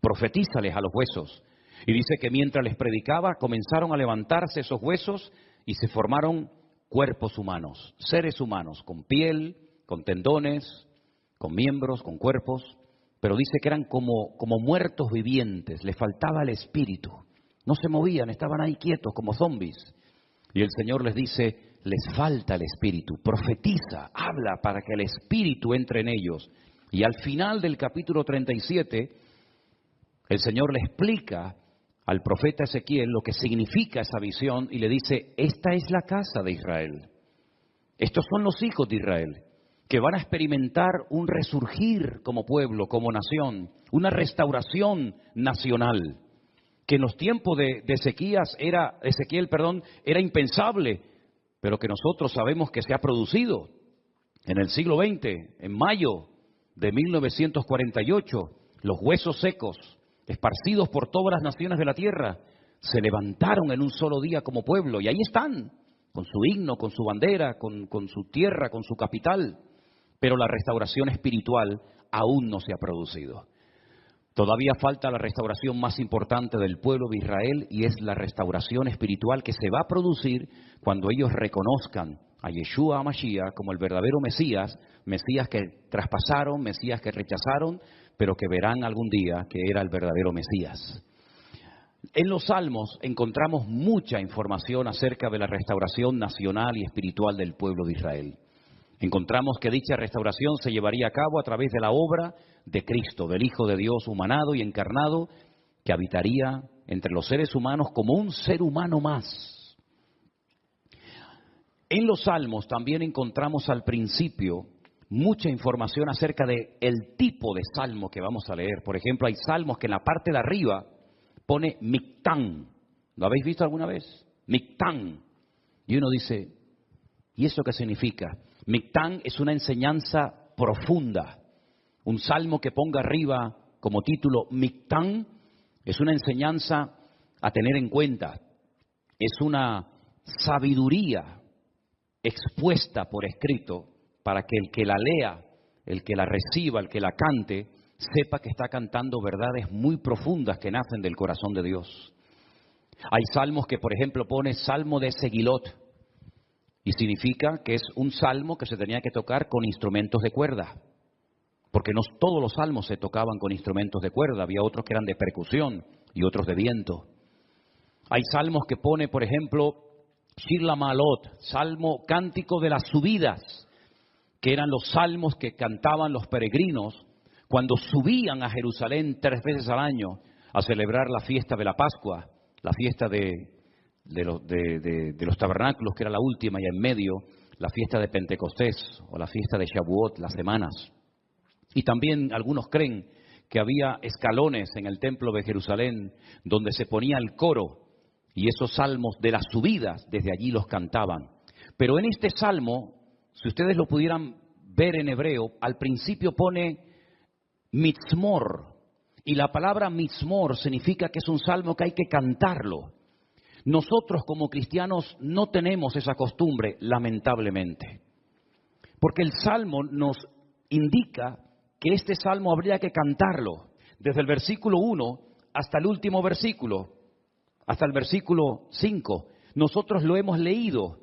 profetízales a los huesos. Y dice que mientras les predicaba, comenzaron a levantarse esos huesos y se formaron cuerpos humanos, seres humanos, con piel, con tendones, con miembros, con cuerpos. Pero dice que eran como muertos vivientes, les faltaba el espíritu. No se movían, estaban ahí quietos como zombies. Y el Señor les dice, les falta el espíritu, profetiza, habla para que el espíritu entre en ellos. Y al final del capítulo 37, el Señor le explica al profeta Ezequiel lo que significa esa visión y le dice, esta es la casa de Israel. Estos son los hijos de Israel, que van a experimentar un resurgir como pueblo, como nación, una restauración nacional, que en los tiempos de Ezequiel era impensable, pero que nosotros sabemos que se ha producido en el siglo XX, en mayo de 1948, los huesos secos, esparcidos por todas las naciones de la tierra, se levantaron en un solo día como pueblo, y ahí están, con su himno, con su bandera, con su tierra, con su capital, pero la restauración espiritual aún no se ha producido. Todavía falta la restauración más importante del pueblo de Israel y es la restauración espiritual que se va a producir cuando ellos reconozcan a Yeshua HaMashiach como el verdadero Mesías, Mesías que traspasaron, Mesías que rechazaron, pero que verán algún día que era el verdadero Mesías. En los Salmos encontramos mucha información acerca de la restauración nacional y espiritual del pueblo de Israel. Encontramos que dicha restauración se llevaría a cabo a través de la obra de Cristo, del Hijo de Dios humanado y encarnado, que habitaría entre los seres humanos como un ser humano más. En los Salmos también encontramos al principio mucha información acerca del tipo de salmo que vamos a leer. Por ejemplo, hay salmos que en la parte de arriba pone Mictán. ¿Lo habéis visto alguna vez? Mictán. Y uno dice, ¿y eso qué significa? Mictán es una enseñanza profunda. Un salmo que ponga arriba como título Mictán es una enseñanza a tener en cuenta. Es una sabiduría expuesta por escrito para que el que la lea, el que la reciba, el que la cante, sepa que está cantando verdades muy profundas que nacen del corazón de Dios. Hay salmos que, por ejemplo, pone Salmo de Segilot, y significa que es un salmo que se tenía que tocar con instrumentos de cuerda, porque no todos los salmos se tocaban con instrumentos de cuerda, había otros que eran de percusión y otros de viento. Hay salmos que pone, por ejemplo, Shir LaMa'alot, salmo cántico de las subidas, que eran los salmos que cantaban los peregrinos cuando subían a Jerusalén 3 veces al año a celebrar la fiesta de la Pascua, la fiesta de los tabernáculos, que era la última, y en medio la fiesta de Pentecostés o la fiesta de Shavuot, las semanas. Y también algunos creen que había escalones en el templo de Jerusalén donde se ponía el coro, y esos salmos de las subidas desde allí los cantaban. Pero en este salmo, si ustedes lo pudieran ver en hebreo, al principio pone mitzmor, y la palabra mitzmor significa que es un salmo que hay que cantarlo. Nosotros como cristianos no tenemos esa costumbre, lamentablemente, porque el salmo nos indica que este salmo habría que cantarlo desde el versículo 1 hasta el último versículo, hasta el versículo 5. Nosotros lo hemos leído,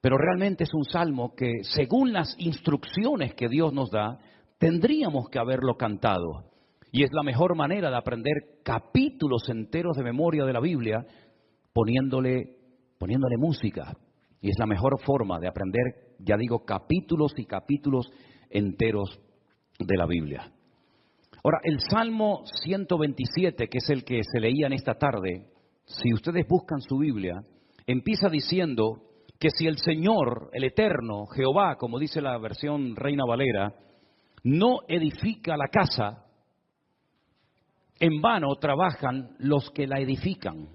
pero realmente es un salmo que, según las instrucciones que Dios nos da, tendríamos que haberlo cantado. Y es la mejor manera de aprender capítulos enteros de memoria de la Biblia poniéndole música. Y es la mejor forma de aprender, ya digo, capítulos y capítulos enteros de la Biblia. Ahora, el Salmo 127, que es el que se leía en esta tarde, si ustedes buscan su Biblia, empieza diciendo que si el Señor, el Eterno, Jehová, como dice la versión Reina Valera, no edifica la casa, en vano trabajan los que la edifican.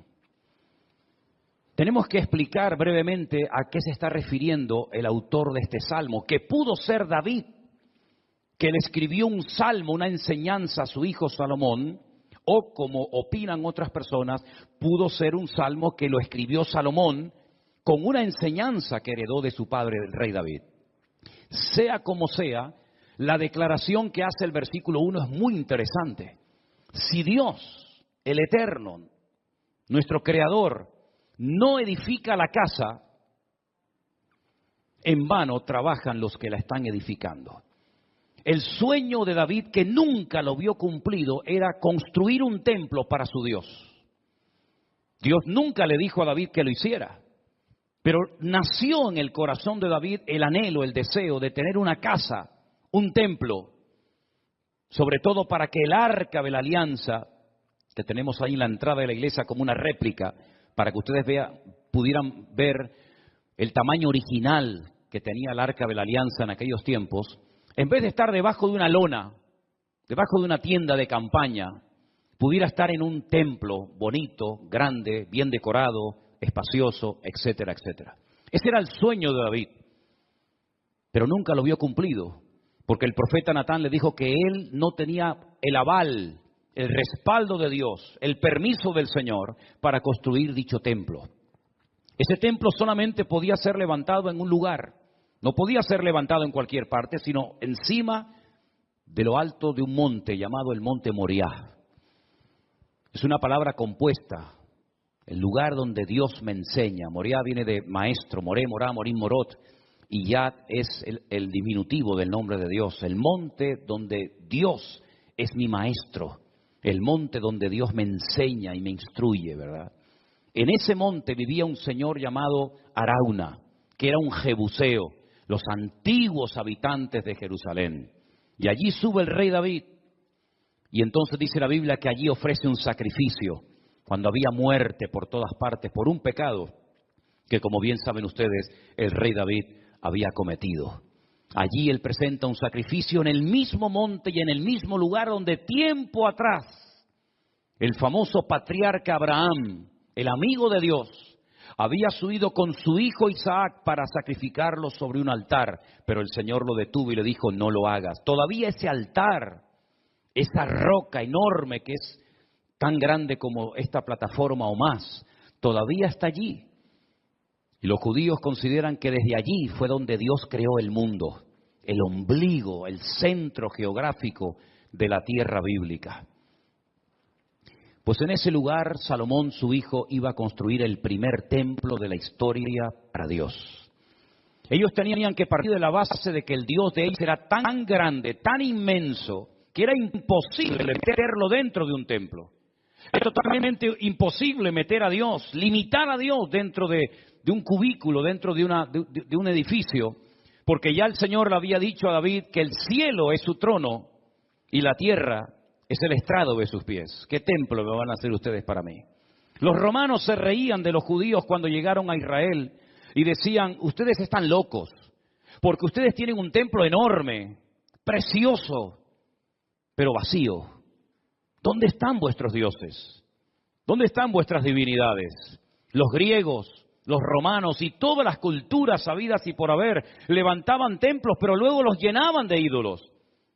Tenemos que explicar brevemente a qué se está refiriendo el autor de este salmo, que pudo ser David, que le escribió un salmo, una enseñanza a su hijo Salomón, o como opinan otras personas, pudo ser un salmo que lo escribió Salomón con una enseñanza que heredó de su padre, el rey David. Sea como sea, la declaración que hace el versículo 1 es muy interesante. Si Dios, el Eterno, nuestro Creador, no edifica la casa, en vano trabajan los que la están edificando. El sueño de David, que nunca lo vio cumplido, era construir un templo para su Dios. Dios nunca le dijo a David que lo hiciera, pero nació en el corazón de David el anhelo, el deseo de tener una casa, un templo, sobre todo para que el arca de la alianza, que tenemos ahí en la entrada de la iglesia como una réplica, para que ustedes pudieran ver el tamaño original que tenía el arca de la alianza en aquellos tiempos, en vez de estar debajo de una lona, debajo de una tienda de campaña, pudiera estar en un templo bonito, grande, bien decorado, espacioso, etcétera, etcétera. Ese era el sueño de David, pero nunca lo vio cumplido, porque el profeta Natán le dijo que él no tenía el aval, el respaldo de Dios, el permiso del Señor para construir dicho templo. Ese templo solamente podía ser levantado en un lugar, no podía ser levantado en cualquier parte, sino encima de lo alto de un monte llamado el monte Moriah. Es una palabra compuesta, el lugar donde Dios me enseña. Moriah viene de maestro, Moré, Morá, Morim, Morot, y Yad es el diminutivo del nombre de Dios, el monte donde Dios es mi maestro, el monte donde Dios me enseña y me instruye, ¿verdad? En ese monte vivía un señor llamado Arauna, que era un jebuseo, los antiguos habitantes de Jerusalén. Y allí sube el rey David. Y entonces dice la Biblia que allí ofrece un sacrificio, cuando había muerte por todas partes, por un pecado que, como bien saben ustedes, el rey David había cometido. Allí él presenta un sacrificio en el mismo monte y en el mismo lugar donde tiempo atrás el famoso patriarca Abraham, el amigo de Dios, había subido con su hijo Isaac para sacrificarlo sobre un altar, pero el Señor lo detuvo y le dijo, no lo hagas. Todavía ese altar, esa roca enorme que es tan grande como esta plataforma o más, todavía está allí. Y los judíos consideran que desde allí fue donde Dios creó el mundo, el ombligo, el centro geográfico de la tierra bíblica. Pues en ese lugar Salomón, su hijo, iba a construir el primer templo de la historia para Dios. Ellos tenían que partir de la base de que el Dios de ellos era tan grande, tan inmenso, que era imposible meterlo dentro de un templo. Es totalmente imposible meter a Dios, limitar a Dios dentro de un cubículo, dentro de un edificio, porque ya el Señor le había dicho a David que el cielo es su trono y la tierra es el estrado de sus pies. ¿Qué templo me van a hacer ustedes para mí? Los romanos se reían de los judíos cuando llegaron a Israel y decían, ustedes están locos, porque ustedes tienen un templo enorme, precioso, pero vacío. ¿Dónde están vuestros dioses? ¿Dónde están vuestras divinidades? Los griegos, los romanos y todas las culturas habidas y por haber levantaban templos, pero luego los llenaban de ídolos.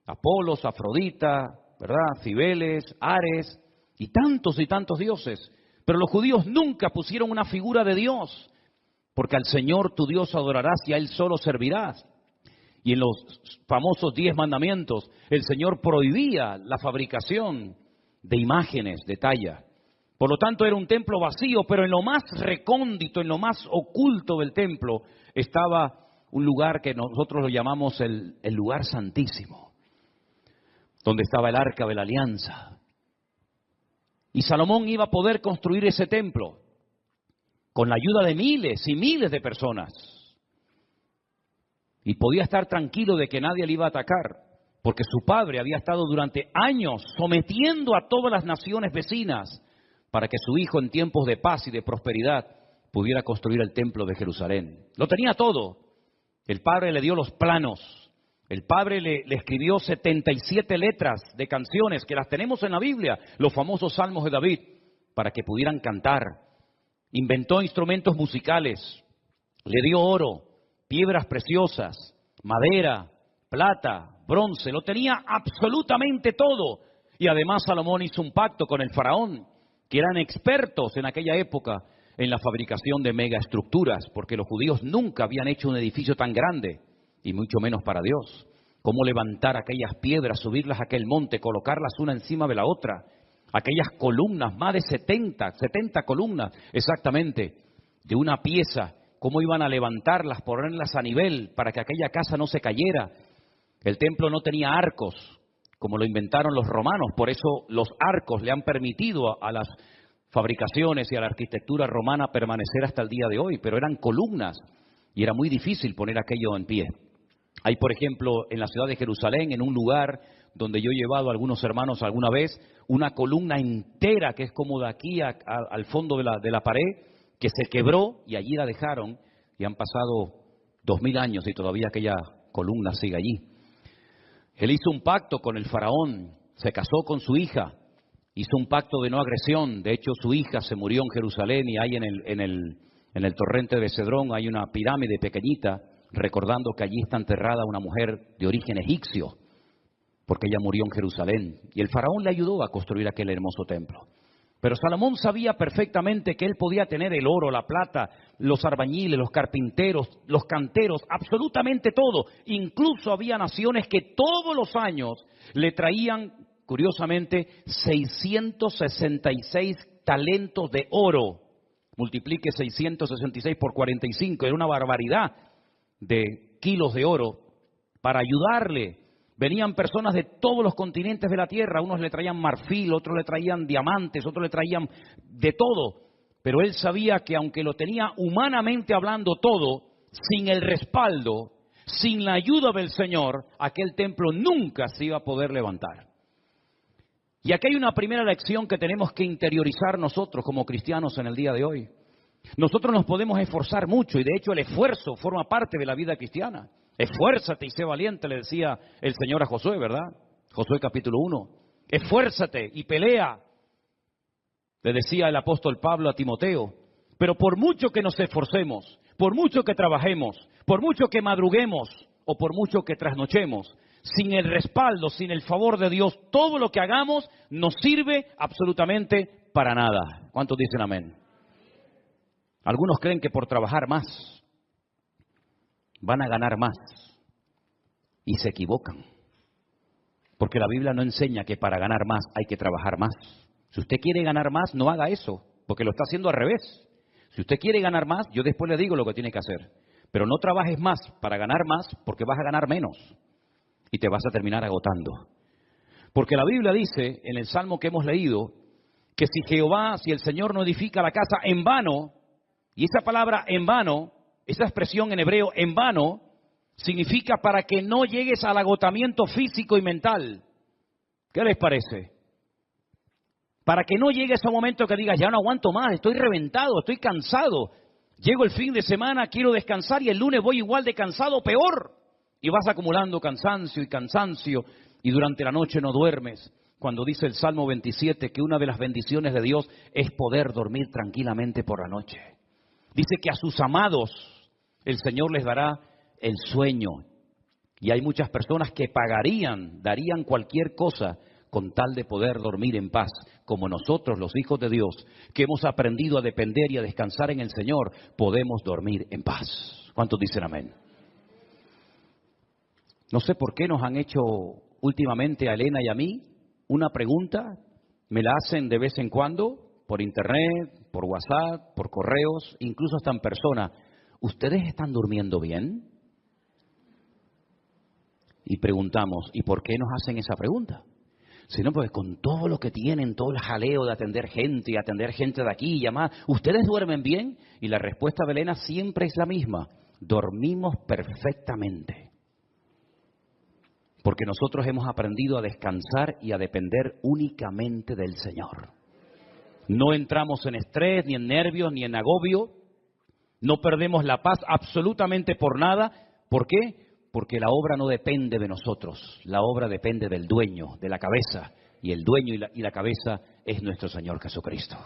Apolos, Afrodita, ¿verdad? Cibeles, Ares y tantos dioses. Pero los judíos nunca pusieron una figura de Dios, porque al Señor tu Dios adorarás y a Él solo servirás. Y en los famosos 10 mandamientos, el Señor prohibía la fabricación de imágenes de talla. Por lo tanto, era un templo vacío, pero en lo más recóndito, en lo más oculto del templo, estaba un lugar que nosotros lo llamamos el lugar santísimo, donde estaba el arca de la alianza. Y Salomón iba a poder construir ese templo con la ayuda de miles y miles de personas. Y podía estar tranquilo de que nadie le iba a atacar, porque su padre había estado durante años sometiendo a todas las naciones vecinas para que su hijo en tiempos de paz y de prosperidad pudiera construir el templo de Jerusalén. Lo tenía todo. El padre le dio los planos. El padre le escribió 77 letras de canciones que las tenemos en la Biblia, los famosos salmos de David, para que pudieran cantar. Inventó instrumentos musicales, le dio oro, piedras preciosas, madera, plata, bronce, lo tenía absolutamente todo. Y además Salomón hizo un pacto con el faraón, que eran expertos en aquella época en la fabricación de megaestructuras, porque los judíos nunca habían hecho un edificio tan grande, y mucho menos para Dios. Cómo levantar aquellas piedras, subirlas a aquel monte, colocarlas una encima de la otra, aquellas columnas, más de 70 columnas exactamente, de una pieza, cómo iban a levantarlas, ponerlas a nivel para que aquella casa no se cayera. El templo no tenía arcos, como lo inventaron los romanos, por eso los arcos le han permitido a las fabricaciones y a la arquitectura romana permanecer hasta el día de hoy, pero eran columnas y era muy difícil poner aquello en pie. Hay, por ejemplo, en la ciudad de Jerusalén, en un lugar donde yo he llevado a algunos hermanos alguna vez, una columna entera que es como de aquí al fondo de la pared, que se quebró y allí la dejaron y han pasado 2000 años y todavía aquella columna sigue allí. Él hizo un pacto con el faraón, se casó con su hija, hizo un pacto de no agresión. De hecho, su hija se murió en Jerusalén y ahí en el torrente de Cedrón hay una pirámide pequeñita, recordando que allí está enterrada una mujer de origen egipcio, porque ella murió en Jerusalén. Y el faraón le ayudó a construir aquel hermoso templo. Pero Salomón sabía perfectamente que él podía tener el oro, la plata, los albañiles, los carpinteros, los canteros, absolutamente todo. Incluso había naciones que todos los años le traían, curiosamente, 666 talentos de oro. Multiplique 666 por 45, era una barbaridad de kilos de oro para ayudarle, Venían personas de todos los continentes de la tierra, unos le traían marfil, otros le traían diamantes, otros le traían de todo. Pero él sabía que aunque lo tenía humanamente hablando todo, sin el respaldo, sin la ayuda del Señor, aquel templo nunca se iba a poder levantar. Y aquí hay una primera lección que tenemos que interiorizar nosotros como cristianos en el día de hoy. Nosotros nos podemos esforzar mucho y de hecho el esfuerzo forma parte de la vida cristiana. Esfuérzate y sé valiente, le decía el Señor a Josué, ¿verdad? Josué capítulo 1. Esfuérzate y pelea, le decía el apóstol Pablo a Timoteo. Pero por mucho que nos esforcemos, por mucho que trabajemos, por mucho que madruguemos o por mucho que trasnochemos, sin el respaldo, sin el favor de Dios, todo lo que hagamos no sirve absolutamente para nada. ¿Cuántos dicen amén? Algunos creen que por trabajar más van a ganar más y se equivocan. Porque la Biblia no enseña que para ganar más hay que trabajar más. Si usted quiere ganar más, no haga eso, porque lo está haciendo al revés. Si usted quiere ganar más, yo después le digo lo que tiene que hacer. Pero no trabajes más para ganar más, porque vas a ganar menos y te vas a terminar agotando. Porque la Biblia dice, en el Salmo que hemos leído, que si el Señor no edifica la casa en vano, y esa palabra en vano, esa expresión en hebreo en vano, significa para que no llegues al agotamiento físico y mental. ¿Qué les parece? Para que no llegues a un momento que digas, ya no aguanto más, estoy reventado, estoy cansado. Llego el fin de semana, quiero descansar y el lunes voy igual de cansado o peor. Y vas acumulando cansancio y durante la noche no duermes. Cuando dice el Salmo 27 que una de las bendiciones de Dios es poder dormir tranquilamente por la noche. Dice que a sus amados el Señor les dará el sueño. Y hay muchas personas que darían cualquier cosa con tal de poder dormir en paz, como nosotros, los hijos de Dios, que hemos aprendido a depender y a descansar en el Señor, podemos dormir en paz. ¿Cuántos dicen amén? No sé por qué nos han hecho últimamente a Elena y a mí una pregunta, me la hacen de vez en cuando, por internet, por WhatsApp, por correos, incluso hasta en persona. ¿Ustedes están durmiendo bien? Y preguntamos, ¿y por qué nos hacen esa pregunta? Sino porque con todo lo que tienen, todo el jaleo de atender gente de aquí y llamar, ¿ustedes duermen bien? Y la respuesta de Elena siempre es la misma, dormimos perfectamente. Porque nosotros hemos aprendido a descansar y a depender únicamente del Señor. No entramos en estrés, ni en nervios, ni en agobio. No perdemos la paz absolutamente por nada. ¿Por qué? Porque la obra no depende de nosotros. La obra depende del dueño, de la cabeza. Y el dueño y la cabeza es nuestro Señor Jesucristo.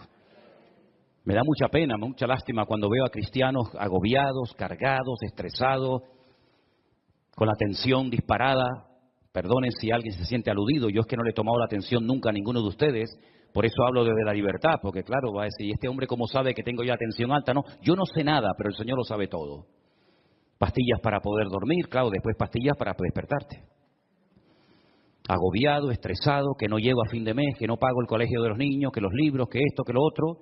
Me da mucha pena, mucha lástima cuando veo a cristianos agobiados, cargados, estresados, con la tensión disparada. Perdonen si alguien se siente aludido, yo es que no le he tomado la atención nunca a ninguno de ustedes, por eso hablo desde la libertad, porque claro, va a decir, ¿y este hombre cómo sabe que tengo ya tensión alta? No, yo no sé nada, pero el Señor lo sabe todo. Pastillas para poder dormir, claro, después pastillas para despertarte. Agobiado, estresado, que no llego a fin de mes, que no pago el colegio de los niños, que los libros, que esto, que lo otro.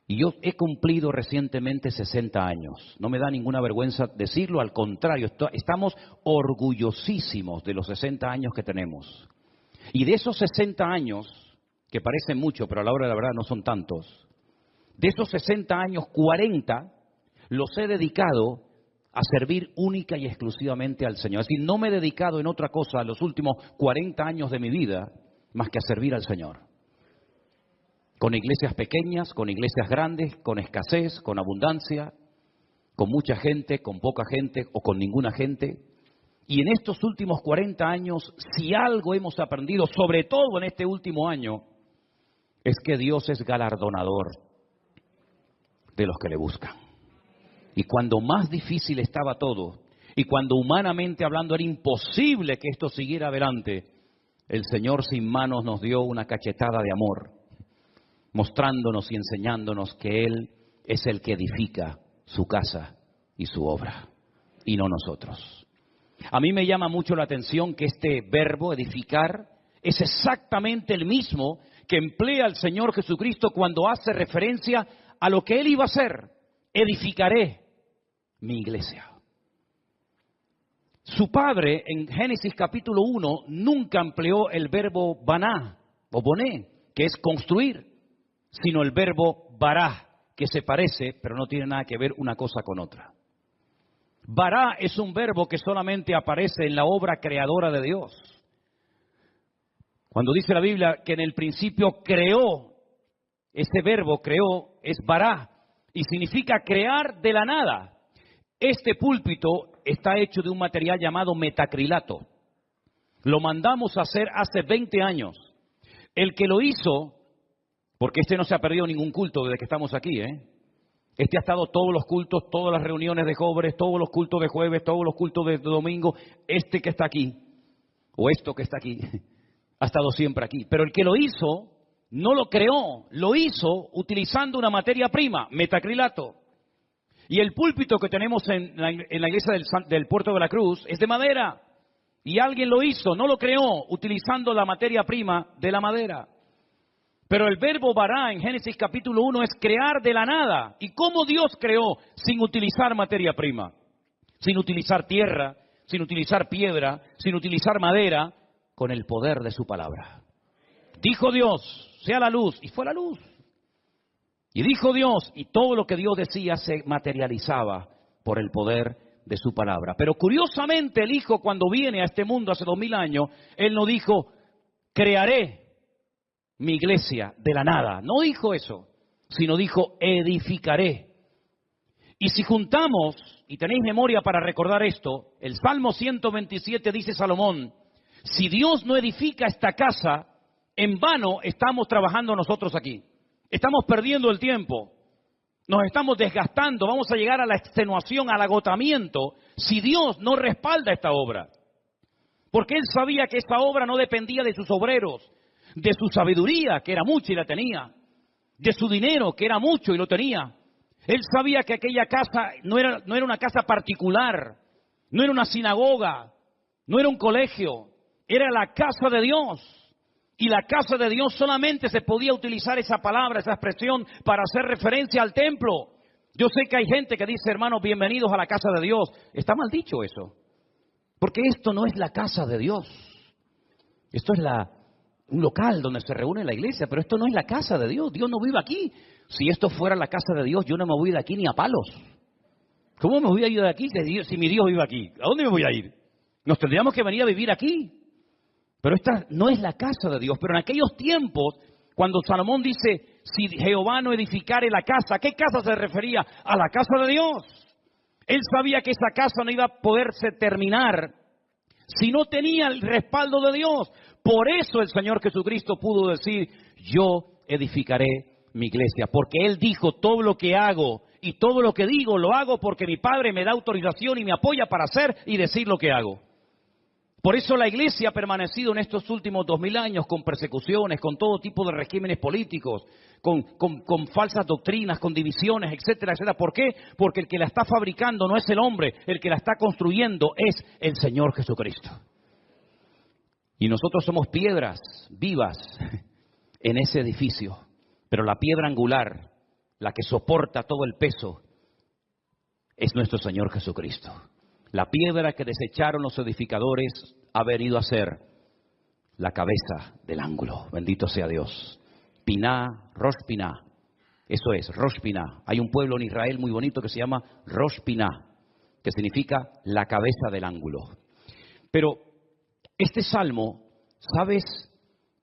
Y yo he cumplido recientemente 60 años. No me da ninguna vergüenza decirlo, al contrario, estamos orgullosísimos de los 60 años que tenemos. Y de esos 60 años, que parecen mucho, pero a la hora de la verdad no son tantos, de esos 60 años, 40 los he dedicado a servir única y exclusivamente al Señor. Es decir, no me he dedicado en otra cosa los últimos 40 años de mi vida más que a servir al Señor. Con iglesias pequeñas, con iglesias grandes, con escasez, con abundancia, con mucha gente, con poca gente o con ninguna gente. Y en estos últimos 40 años, si algo hemos aprendido, sobre todo en este último año, es que Dios es galardonador de los que le buscan. Y cuando más difícil estaba todo, y cuando humanamente hablando era imposible que esto siguiera adelante, el Señor sin manos nos dio una cachetada de amor, mostrándonos y enseñándonos que Él es el que edifica su casa y su obra, y no nosotros. A mí me llama mucho la atención que este verbo, edificar, es exactamente el mismo que emplea el Señor Jesucristo cuando hace referencia a lo que Él iba a hacer. Edificaré mi iglesia. Su padre, en Génesis capítulo 1, nunca empleó el verbo baná o boné, que es construir, sino el verbo bará, que se parece, pero no tiene nada que ver una cosa con otra. Bará es un verbo que solamente aparece en la obra creadora de Dios. Cuando dice la Biblia que en el principio creó, ese verbo creó es bará y significa crear de la nada. Este púlpito está hecho de un material llamado metacrilato. Lo mandamos a hacer hace 20 años. El que lo hizo, porque este no se ha perdido ningún culto desde que estamos aquí, Este ha estado todos los cultos, todas las reuniones de jóvenes, todos los cultos de jueves, todos los cultos de domingo. Este que está aquí, o esto que está aquí, ha estado siempre aquí. Pero el que lo hizo, no lo creó, lo hizo utilizando una materia prima, metacrilato. Y el púlpito que tenemos en la iglesia del Puerto de la Cruz es de madera. Y alguien lo hizo, no lo creó, utilizando la materia prima de la madera. Pero el verbo bará en Génesis capítulo 1 es crear de la nada. ¿Y cómo Dios creó sin utilizar materia prima? Sin utilizar tierra, sin utilizar piedra, sin utilizar madera, con el poder de su palabra. Dijo Dios, sea la luz, y fue la luz. Y dijo Dios, y todo lo que Dios decía se materializaba por el poder de su palabra. Pero curiosamente el Hijo, cuando viene a este mundo hace 2000 años, Él no dijo, crearé mi iglesia de la nada. No dijo eso, sino dijo, edificaré. Y si juntamos, y tenéis memoria para recordar esto, el Salmo 127 dice Salomón, si Dios no edifica esta casa, en vano estamos trabajando nosotros aquí. Estamos perdiendo el tiempo, nos estamos desgastando, vamos a llegar a la extenuación, al agotamiento, si Dios no respalda esta obra. Porque Él sabía que esta obra no dependía de sus obreros, de su sabiduría, que era mucha y la tenía, de su dinero, que era mucho y lo tenía. Él sabía que aquella casa no era una casa particular, no era una sinagoga, no era un colegio, era la casa de Dios. Y la casa de Dios solamente se podía utilizar esa palabra, esa expresión, para hacer referencia al templo. Yo sé que hay gente que dice, hermanos, bienvenidos a la casa de Dios. Está mal dicho eso. Porque esto no es la casa de Dios. Esto es un local donde se reúne la iglesia, pero esto no es la casa de Dios. Dios no vive aquí. Si esto fuera la casa de Dios, yo no me voy de aquí ni a palos. ¿Cómo me voy a ir de aquí si mi Dios vive aquí? ¿A dónde me voy a ir? Nos tendríamos que venir a vivir aquí. Pero esta no es la casa de Dios. Pero en aquellos tiempos, cuando Salomón dice, si Jehová no edificare la casa, ¿a qué casa se refería? A la casa de Dios. Él sabía que esa casa no iba a poderse terminar si no tenía el respaldo de Dios. Por eso el Señor Jesucristo pudo decir, yo edificaré mi iglesia. Porque Él dijo, todo lo que hago y todo lo que digo, lo hago porque mi Padre me da autorización y me apoya para hacer y decir lo que hago. Por eso la iglesia ha permanecido en estos últimos 2000 años con persecuciones, con todo tipo de regímenes políticos, con falsas doctrinas, con divisiones, etcétera, etcétera. ¿Por qué? Porque el que la está fabricando no es el hombre, el que la está construyendo es el Señor Jesucristo. Y nosotros somos piedras vivas en ese edificio, pero la piedra angular, la que soporta todo el peso, es nuestro Señor Jesucristo. La piedra que desecharon los edificadores ha venido a ser la cabeza del ángulo. Bendito sea Dios. Piná, Rosh Piná. Eso es, Rosh Piná. Hay un pueblo en Israel muy bonito que se llama Rosh Piná, que significa la cabeza del ángulo. Pero este salmo, ¿sabes?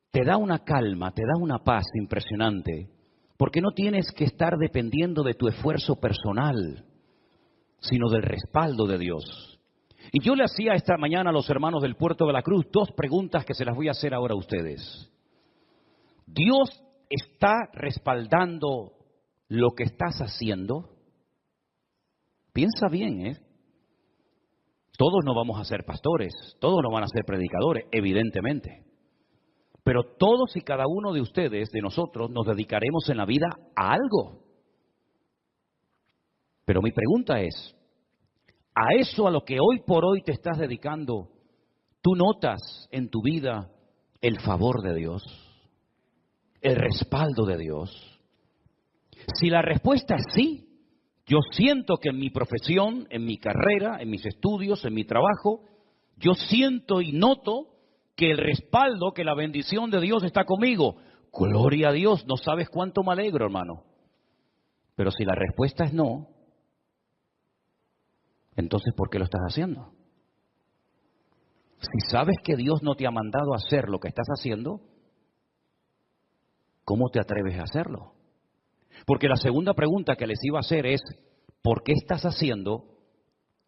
Te da una calma, te da una paz impresionante, porque no tienes que estar dependiendo de tu esfuerzo personal, sino del respaldo de Dios. Y yo le hacía esta mañana a los hermanos del Puerto de la Cruz 2 preguntas que se las voy a hacer ahora a ustedes. ¿Dios está respaldando lo que estás haciendo? Piensa bien, Todos no vamos a ser pastores, todos no van a ser predicadores, evidentemente. Pero todos y cada uno de ustedes, de nosotros, nos dedicaremos en la vida a algo. Pero mi pregunta es, ¿a eso a lo que hoy por hoy te estás dedicando, tú notas en tu vida el favor de Dios, el respaldo de Dios? Si la respuesta es sí, yo siento que en mi profesión, en mi carrera, en mis estudios, en mi trabajo, Yo siento y noto que el respaldo, que la bendición de Dios está conmigo. Gloria a Dios, no sabes cuánto me alegro, hermano. Pero si la respuesta es no, entonces ¿por qué lo estás haciendo? Si sabes que Dios no te ha mandado a hacer lo que estás haciendo, ¿cómo te atreves a hacerlo? Porque la segunda pregunta que les iba a hacer es, ¿por qué estás haciendo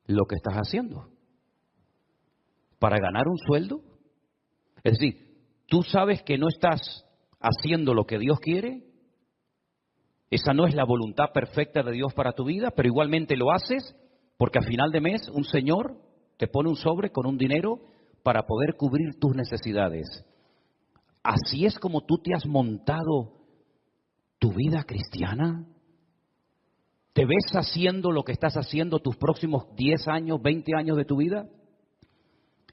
lo que estás haciendo? ¿Para ganar un sueldo? Es decir, ¿tú sabes que no estás haciendo lo que Dios quiere? Esa no es la voluntad perfecta de Dios para tu vida, pero igualmente lo haces porque a final de mes un señor te pone un sobre con un dinero para poder cubrir tus necesidades. ¿Así es como tú te has montado tu vida cristiana? ¿Te ves haciendo lo que estás haciendo tus próximos 10 años, 20 años de tu vida?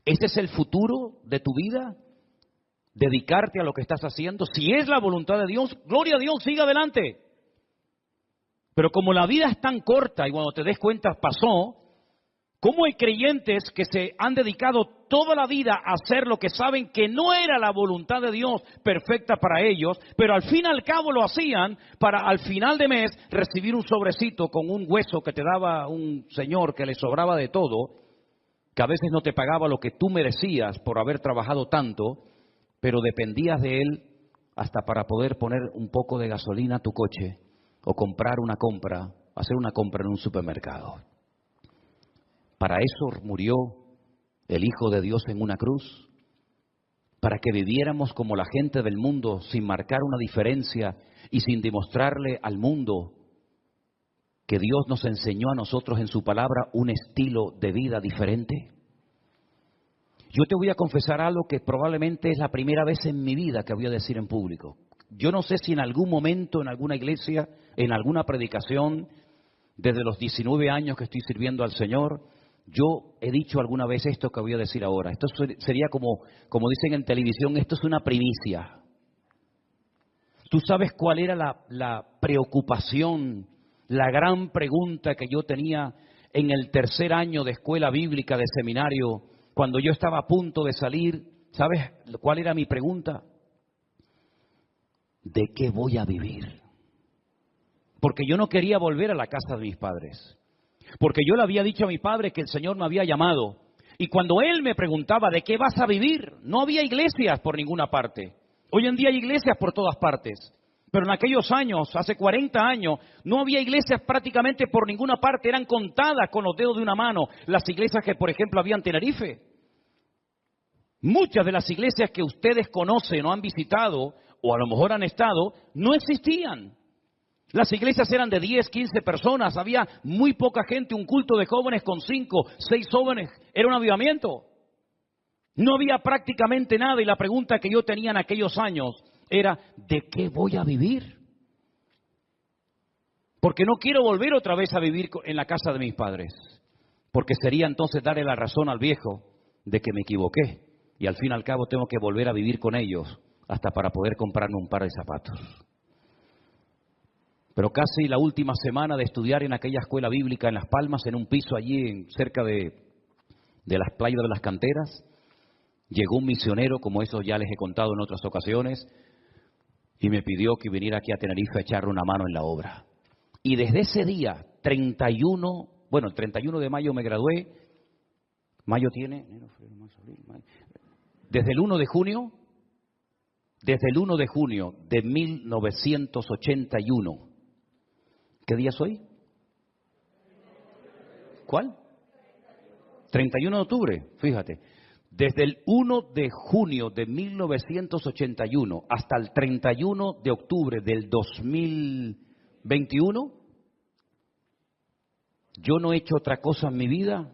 ¿Ese es el futuro de tu vida? ¿Dedicarte a lo que estás haciendo? Si es la voluntad de Dios, gloria a Dios, sigue adelante. Pero como la vida es tan corta y cuando te des cuenta pasó, ¿cómo hay creyentes que se han dedicado toda la vida a hacer lo que saben que no era la voluntad de Dios perfecta para ellos, pero al fin y al cabo lo hacían para al final de mes recibir un sobrecito con un hueso que te daba un señor que le sobraba de todo, que a veces no te pagaba lo que tú merecías por haber trabajado tanto, pero dependías de él hasta para poder poner un poco de gasolina a tu coche o hacer una compra en un supermercado? Para eso murió el Hijo de Dios en una cruz, para que viviéramos como la gente del mundo, sin marcar una diferencia y sin demostrarle al mundo que Dios nos enseñó a nosotros en su palabra un estilo de vida diferente. Yo te voy a confesar algo que probablemente es la primera vez en mi vida que voy a decir en público. Yo no sé si en algún momento, en alguna iglesia, en alguna predicación, desde los 19 años que estoy sirviendo al Señor, yo he dicho alguna vez esto que voy a decir ahora. Esto sería como dicen en televisión, esto es una primicia. ¿Tú sabes cuál era la preocupación, la gran pregunta que yo tenía en el tercer año de escuela bíblica, de seminario, cuando yo estaba a punto de salir? ¿Sabes cuál era mi pregunta? ¿De qué voy a vivir? Porque yo no quería volver a la casa de mis padres. Porque yo le había dicho a mi padre que el Señor me había llamado. Y cuando él me preguntaba, ¿de qué vas a vivir? No había iglesias por ninguna parte. Hoy en día hay iglesias por todas partes. Pero en aquellos años, hace 40 años, no había iglesias prácticamente por ninguna parte. Eran contadas con los dedos de una mano las iglesias que, por ejemplo, había en Tenerife. Muchas de las iglesias que ustedes conocen o han visitado, o a lo mejor han estado, no existían. Las iglesias eran de 10, 15 personas, había muy poca gente, un culto de jóvenes con 5, 6 jóvenes, era un avivamiento. No había prácticamente nada y la pregunta que yo tenía en aquellos años era, ¿de qué voy a vivir? Porque no quiero volver otra vez a vivir en la casa de mis padres, porque sería entonces darle la razón al viejo de que me equivoqué y al fin y al cabo tengo que volver a vivir con ellos hasta para poder comprarme un par de zapatos. Pero casi la última semana de estudiar en aquella escuela bíblica en Las Palmas, en un piso allí cerca de las playas de las canteras, llegó un misionero, como eso ya les he contado en otras ocasiones, y me pidió que viniera aquí a Tenerife a echarle una mano en la obra. Y desde ese día, el 31 de mayo me gradué, mayo tiene, desde el 1 de junio de 1981, ¿qué día es hoy? ¿Cuál? 31 de octubre, fíjate. Desde el 1 de junio de 1981 hasta el 31 de octubre del 2021, yo no he hecho otra cosa en mi vida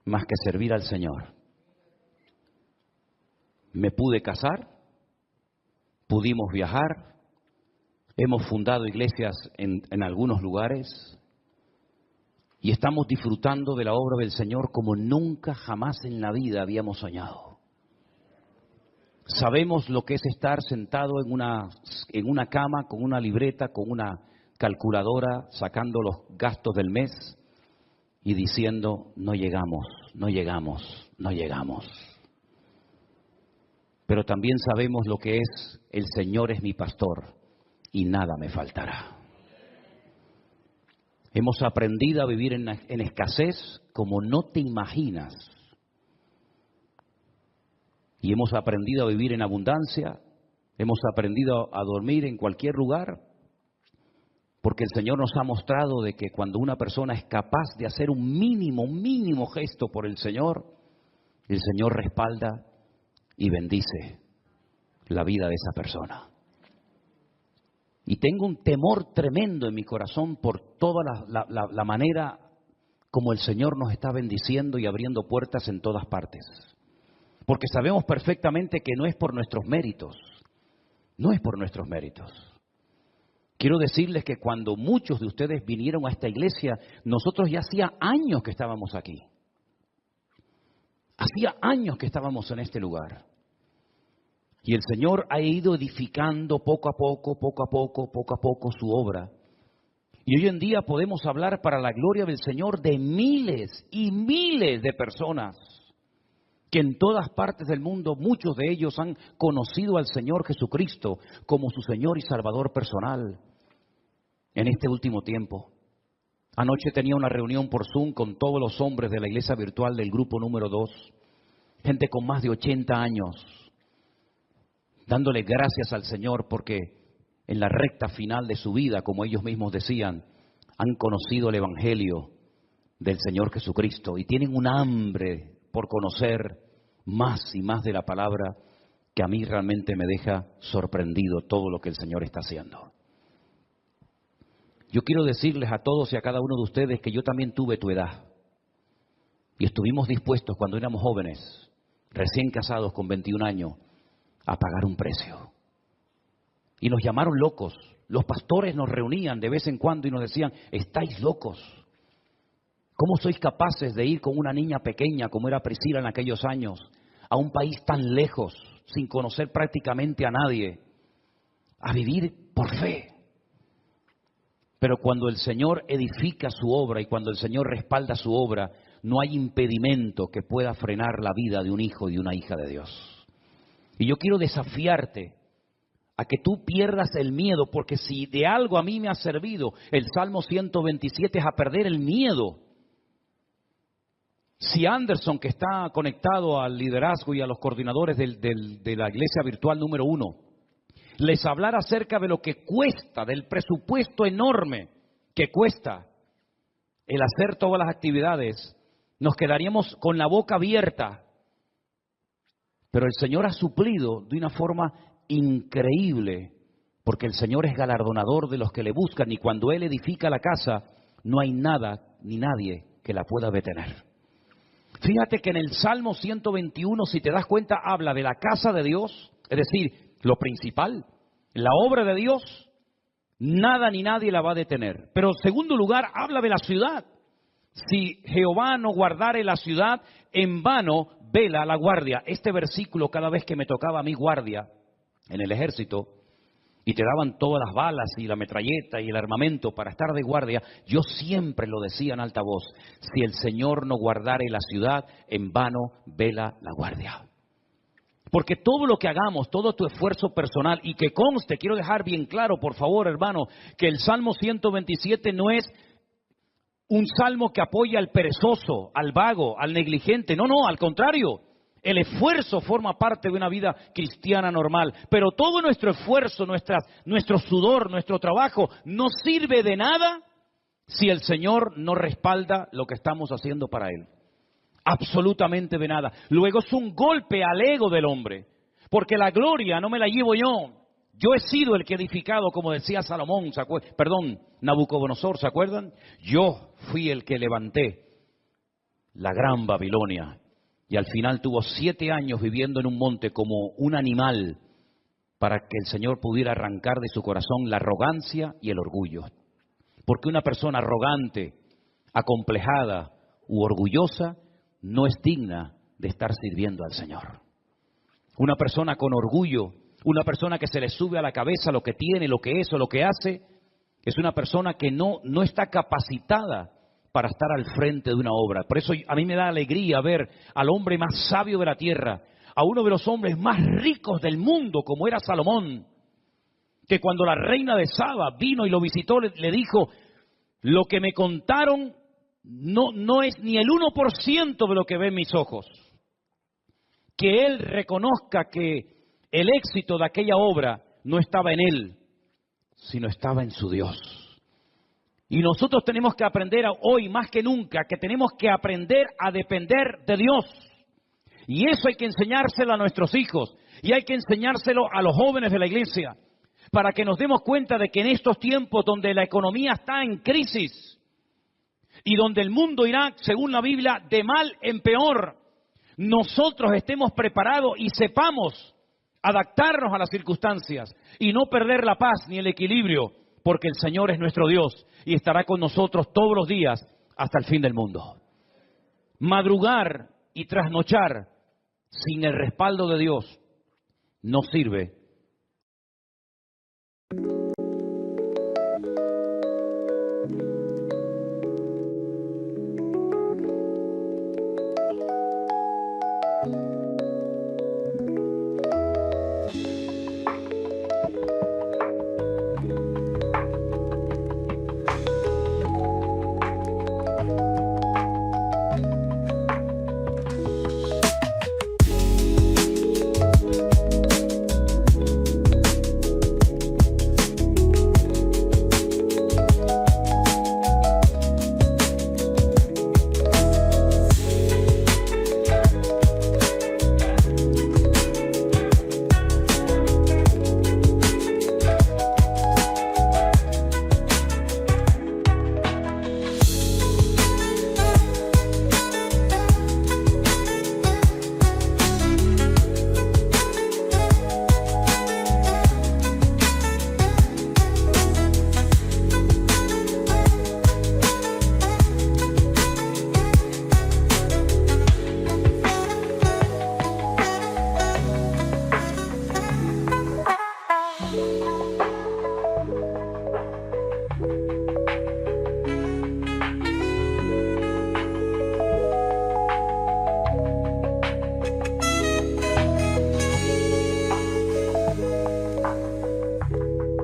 más que servir al Señor. Me pude casar, pudimos viajar, hemos fundado iglesias en algunos lugares y estamos disfrutando de la obra del Señor como nunca jamás en la vida habíamos soñado. Sabemos lo que es estar sentado en una cama con una libreta, con una calculadora, sacando los gastos del mes y diciendo, no llegamos, no llegamos, no llegamos. Pero también sabemos lo que es, el Señor es mi pastor y nada me faltará. Hemos aprendido a vivir en escasez como no te imaginas. Y hemos aprendido a vivir en abundancia, hemos aprendido a dormir en cualquier lugar, porque el Señor nos ha mostrado de que cuando una persona es capaz de hacer un mínimo gesto por el Señor respalda y bendice la vida de esa persona. Y tengo un temor tremendo en mi corazón por toda la manera como el Señor nos está bendiciendo y abriendo puertas en todas partes. Porque sabemos perfectamente que no es por nuestros méritos, no es por nuestros méritos. Quiero decirles que cuando muchos de ustedes vinieron a esta iglesia, nosotros ya hacía años que estábamos aquí. Hacía años que estábamos en este lugar. Y el Señor ha ido edificando poco a poco su obra. Y hoy en día podemos hablar para la gloria del Señor de miles y miles de personas que en todas partes del mundo, muchos de ellos han conocido al Señor Jesucristo como su Señor y Salvador personal en este último tiempo. Anoche tenía una reunión por Zoom con todos los hombres de la iglesia virtual del grupo número 2, gente con más de 80 años, dándole gracias al Señor porque en la recta final de su vida, como ellos mismos decían, han conocido el Evangelio del Señor Jesucristo y tienen un hambre por conocer más y más de la palabra que a mí realmente me deja sorprendido todo lo que el Señor está haciendo. Yo quiero decirles a todos y a cada uno de ustedes que yo también tuve tu edad y estuvimos dispuestos cuando éramos jóvenes, recién casados con 21 años, a pagar un precio. Y nos llamaron locos. Los pastores nos reunían de vez en cuando y nos decían, estáis locos. ¿Cómo sois capaces de ir con una niña pequeña, como era Priscila en aquellos años, a un país tan lejos, sin conocer prácticamente a nadie, a vivir por fe? Pero cuando el Señor edifica su obra y cuando el Señor respalda su obra, no hay impedimento que pueda frenar la vida de un hijo y de una hija de Dios. Y yo quiero desafiarte a que tú pierdas el miedo, porque si de algo a mí me ha servido el Salmo 127 es a perder el miedo. Si Anderson, que está conectado al liderazgo y a los coordinadores de la iglesia virtual número 1, les hablara acerca de lo que cuesta, del presupuesto enorme que cuesta el hacer todas las actividades, nos quedaríamos con la boca abierta. Pero el Señor ha suplido de una forma increíble, porque el Señor es galardonador de los que le buscan y cuando Él edifica la casa, no hay nada ni nadie que la pueda detener. Fíjate que en el Salmo 121, si te das cuenta, habla de la casa de Dios, es decir, lo principal, la obra de Dios, nada ni nadie la va a detener. Pero en segundo lugar, habla de la ciudad. Si Jehová no guardare la ciudad, en vano vela la guardia. Este versículo, cada vez que me tocaba a mí guardia en el ejército, y te daban todas las balas y la metralleta y el armamento para estar de guardia, yo siempre lo decía en alta voz, si el Señor no guardare la ciudad, en vano vela la guardia. Porque todo lo que hagamos, todo tu esfuerzo personal, y que conste, quiero dejar bien claro, por favor, hermano, que el Salmo 127 no es un salmo que apoya al perezoso, al vago, al negligente. No, no, al contrario. El esfuerzo forma parte de una vida cristiana normal, pero todo nuestro esfuerzo, nuestro sudor, nuestro trabajo no sirve de nada si el Señor no respalda lo que estamos haciendo para Él. Absolutamente de nada. Luego es un golpe al ego del hombre, porque la gloria no me la llevo yo. Yo he sido el que he edificado, como decía Salomón, Nabucodonosor, ¿se acuerdan? Yo fui el que levanté la gran Babilonia. Y al final tuvo 7 años viviendo en un monte como un animal para que el Señor pudiera arrancar de su corazón la arrogancia y el orgullo. Porque una persona arrogante, acomplejada u orgullosa no es digna de estar sirviendo al Señor. Una persona con orgullo, una persona que se le sube a la cabeza lo que tiene, lo que es o lo que hace, es una persona que no está capacitada para estar al frente de una obra. Por eso a mí me da alegría ver al hombre más sabio de la tierra, a uno de los hombres más ricos del mundo, como era Salomón, que cuando la reina de Saba vino y lo visitó, le dijo, lo que me contaron no es ni el 1% de lo que ven mis ojos. Que él reconozca que el éxito de aquella obra no estaba en él, sino estaba en su Dios. Y nosotros tenemos que aprender hoy más que nunca, que tenemos que aprender a depender de Dios. Y eso hay que enseñárselo a nuestros hijos, y hay que enseñárselo a los jóvenes de la iglesia, para que nos demos cuenta de que en estos tiempos donde la economía está en crisis, y donde el mundo irá, según la Biblia, de mal en peor, nosotros estemos preparados y sepamos adaptarnos a las circunstancias y no perder la paz ni el equilibrio, porque el Señor es nuestro Dios y estará con nosotros todos los días hasta el fin del mundo. Madrugar y trasnochar sin el respaldo de Dios no sirve